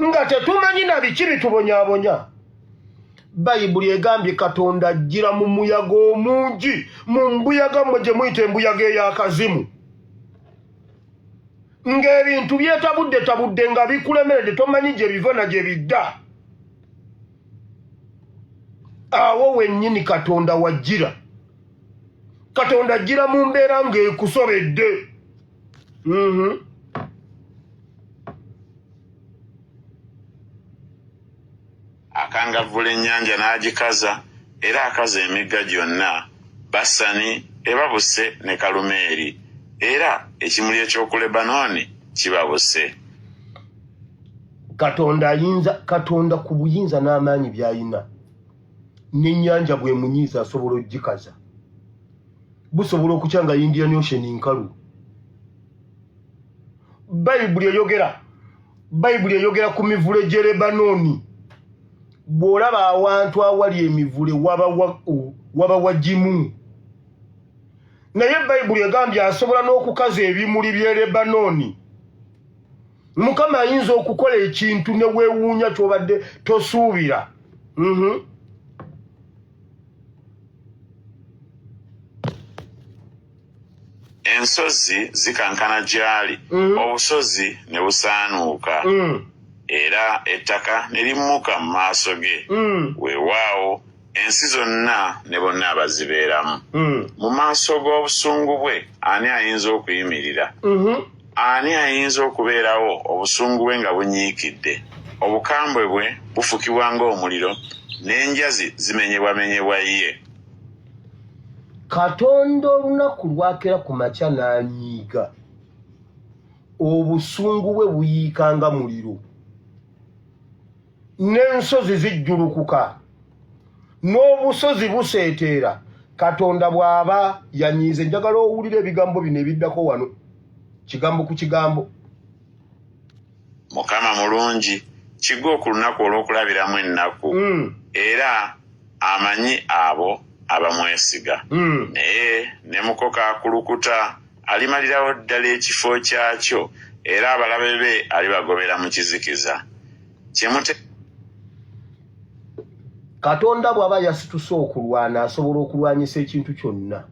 nga tetumanyi na biki bitubonyaabonya. Bayibuli egambye Katonda ajjira mu muyaga omungi, mu mbuyaga mmwe gye muyita embuyaga ey'akazimu. Ng'ebintu byetabudde nga bikulemeredde tomanyi gye biva na gye bidda. Awo wennyini Katonda wajjira. Katonda ajjira mu mbeera ng'ekusobedde. Akangavvula ennyanja n'agikaza era akaza emigga gyonna, Basani, ebabuse ne Kalumeeri. Era ekimuli eky'oku Lebanooni kibabuse. Katonda ku buyinza n'amaanyi by'alina, n'ennyanja bwe munyiiza asobola ogikaza. Busobola okukyanga Indian Ocean nkalu. Bayibuli eyogera ku mivule gy'e Lebanooni. Bw'olaba awantu awali emivule waba wagimu. Naye Bayibuli egambye asobola n'okukaza ebimuli by'e Lebanooni. Mukama ayinza okukola ekintu ne weewuunya ky'obadde tosuubira. Ensozi zikankana gy'ali, obusozi ne busaanuuka, era ettaka ne limmuka mu maaso ge. Weewaawo ensi zonna ne bonna abazibeeramu. Mu maaso g'obusungu bwe ani ayinza okuyimirira? Ani ayinza okubeerawo obusungu bwe nga bunyiikidde? Obukambwe bwe bufukibwa ng'omuliro, n'enjazi zimenyebwamenyebwa ye. Katonda olunaku lwakera ku makya n'anyiiga, obusungu bwe buyiikanga muliro, n'ensozi zijjulukuka, n'obusozi buseeteera, Katonda bw'aba yanyiize njagala owulira ebigambo bino ebiddako wano kigambo ku kigambo. Mukama mulungi kigo ku lunaku olw'okulabiramu ennaku era amanyi abo abamwesiga naye ne mukoka akulukuta alimalirawo ddala ekifo kyakyo era abalabe be alibagobera mu kizikiza. Katonda bw'aba yasituse okulwana asobola okulwanyisa ekintu kyonna.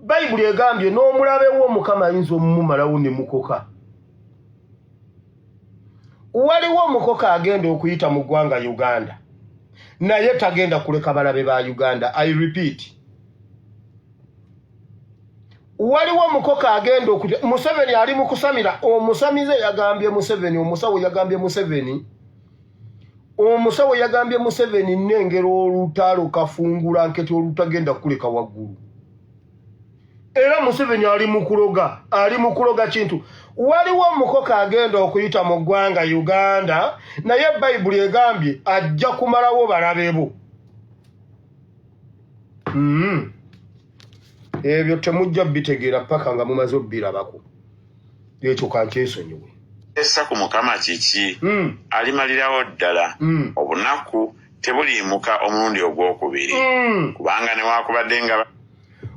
Bayibuli egambye n'omulabe w'Omukama ayinza omumumalawo ne mukoka. Waliwo omukoka agenda okuyita mu ggwanga Uganda naye tagenda kuleka balabe ba Uganda. I repeat. Waliwo omukoka agenda okuyita Museveni ali mu kusamira omusamize yagambye Museveni omusawo yagambye Museveni omusawo yagambye Museveni nnengero olutalo kafungula nketi olutagenda kuleka waggulu. Era Museveni ali mu kuloga kintu. Waliwo omukoka agenda okuyita mu ggwanga Uganda naye Bayibuli egambye ajja kumalawo balabe bo. Ebyo temujja bitegeera paka nga mumaze obbirabako. Ekyo kankyesonyiwe. Essa ku Mukama kiki alimalirawo ddala obunaku tebuliimuka omulundi ogwokubiri kubanga newakubadde nga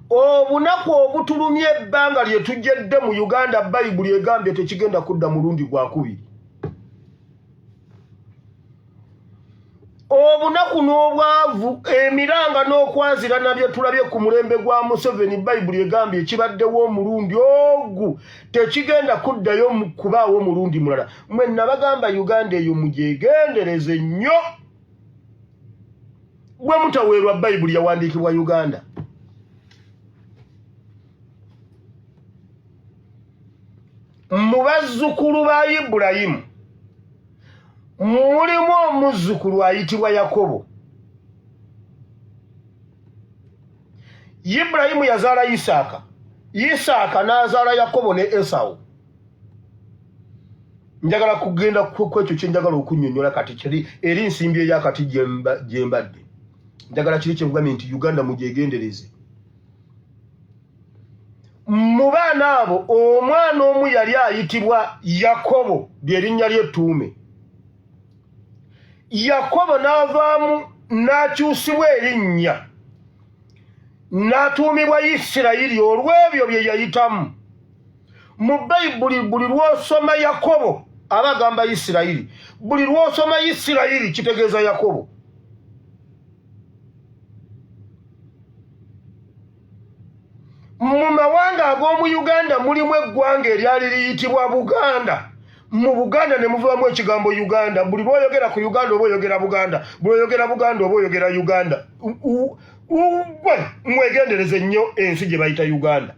obunaku obutulumye ebbanga lye tujjedde mu Uganda Bayibuli egambye tekigenda kudda mulundi gwakubiri. Obunaku n'obwavu emiranga n'okwazira nabyo tulabye ku mulembe gwa Museveni Bayibuli egambye kibaddewo omulundi ogu tekigenda kuddayo kubaawo omulundi mulala. Mwe nabagamba Uganda eyo mugyegendereze nnyo. Bwe mutaweerwa Bayibuli yawandiikibwa Uganda. Mu bazzukulu ba Ibulayimu mulimu omuzzukulu ayitibwa Yakobo. Ibulayimu yazaala Isaaka, Isaaka n'azaala Yakobo ne Esawu. Njagala kugenda kwekyo kye njagala okunnyonnyola kati kiri eri nsimbi eyakati gye mbadde. Njagala kiri kye ngambye nti Uganda mugyegendereze. Mu baana abo omwana omu yali ayitibwa Yakobo ly'erinnya ly'ettuume. Yakobo n'avaamu n'akyusibwa erinnya n'atuumibwa Isirayiri olw'ebyo bye yayitamu. Mu Bayibuli buli lw'osoma Yakobo aba agamba Isirayiri. Buli lw'osoma Isirayiri kitegeeza Yakobo. Mu mawanga ag'omu Uganda mulimu eggwanga eryali liyitibwa Buganda. Mu Buganda ne muvaamu ekigambo Uganda. Buli lw'oyogera ku Uganda oba oyogera Buganda. Buli oyogera Buganda oba oyogera Uganda. Mwegendereze nnyo ensi gye bayita Uganda.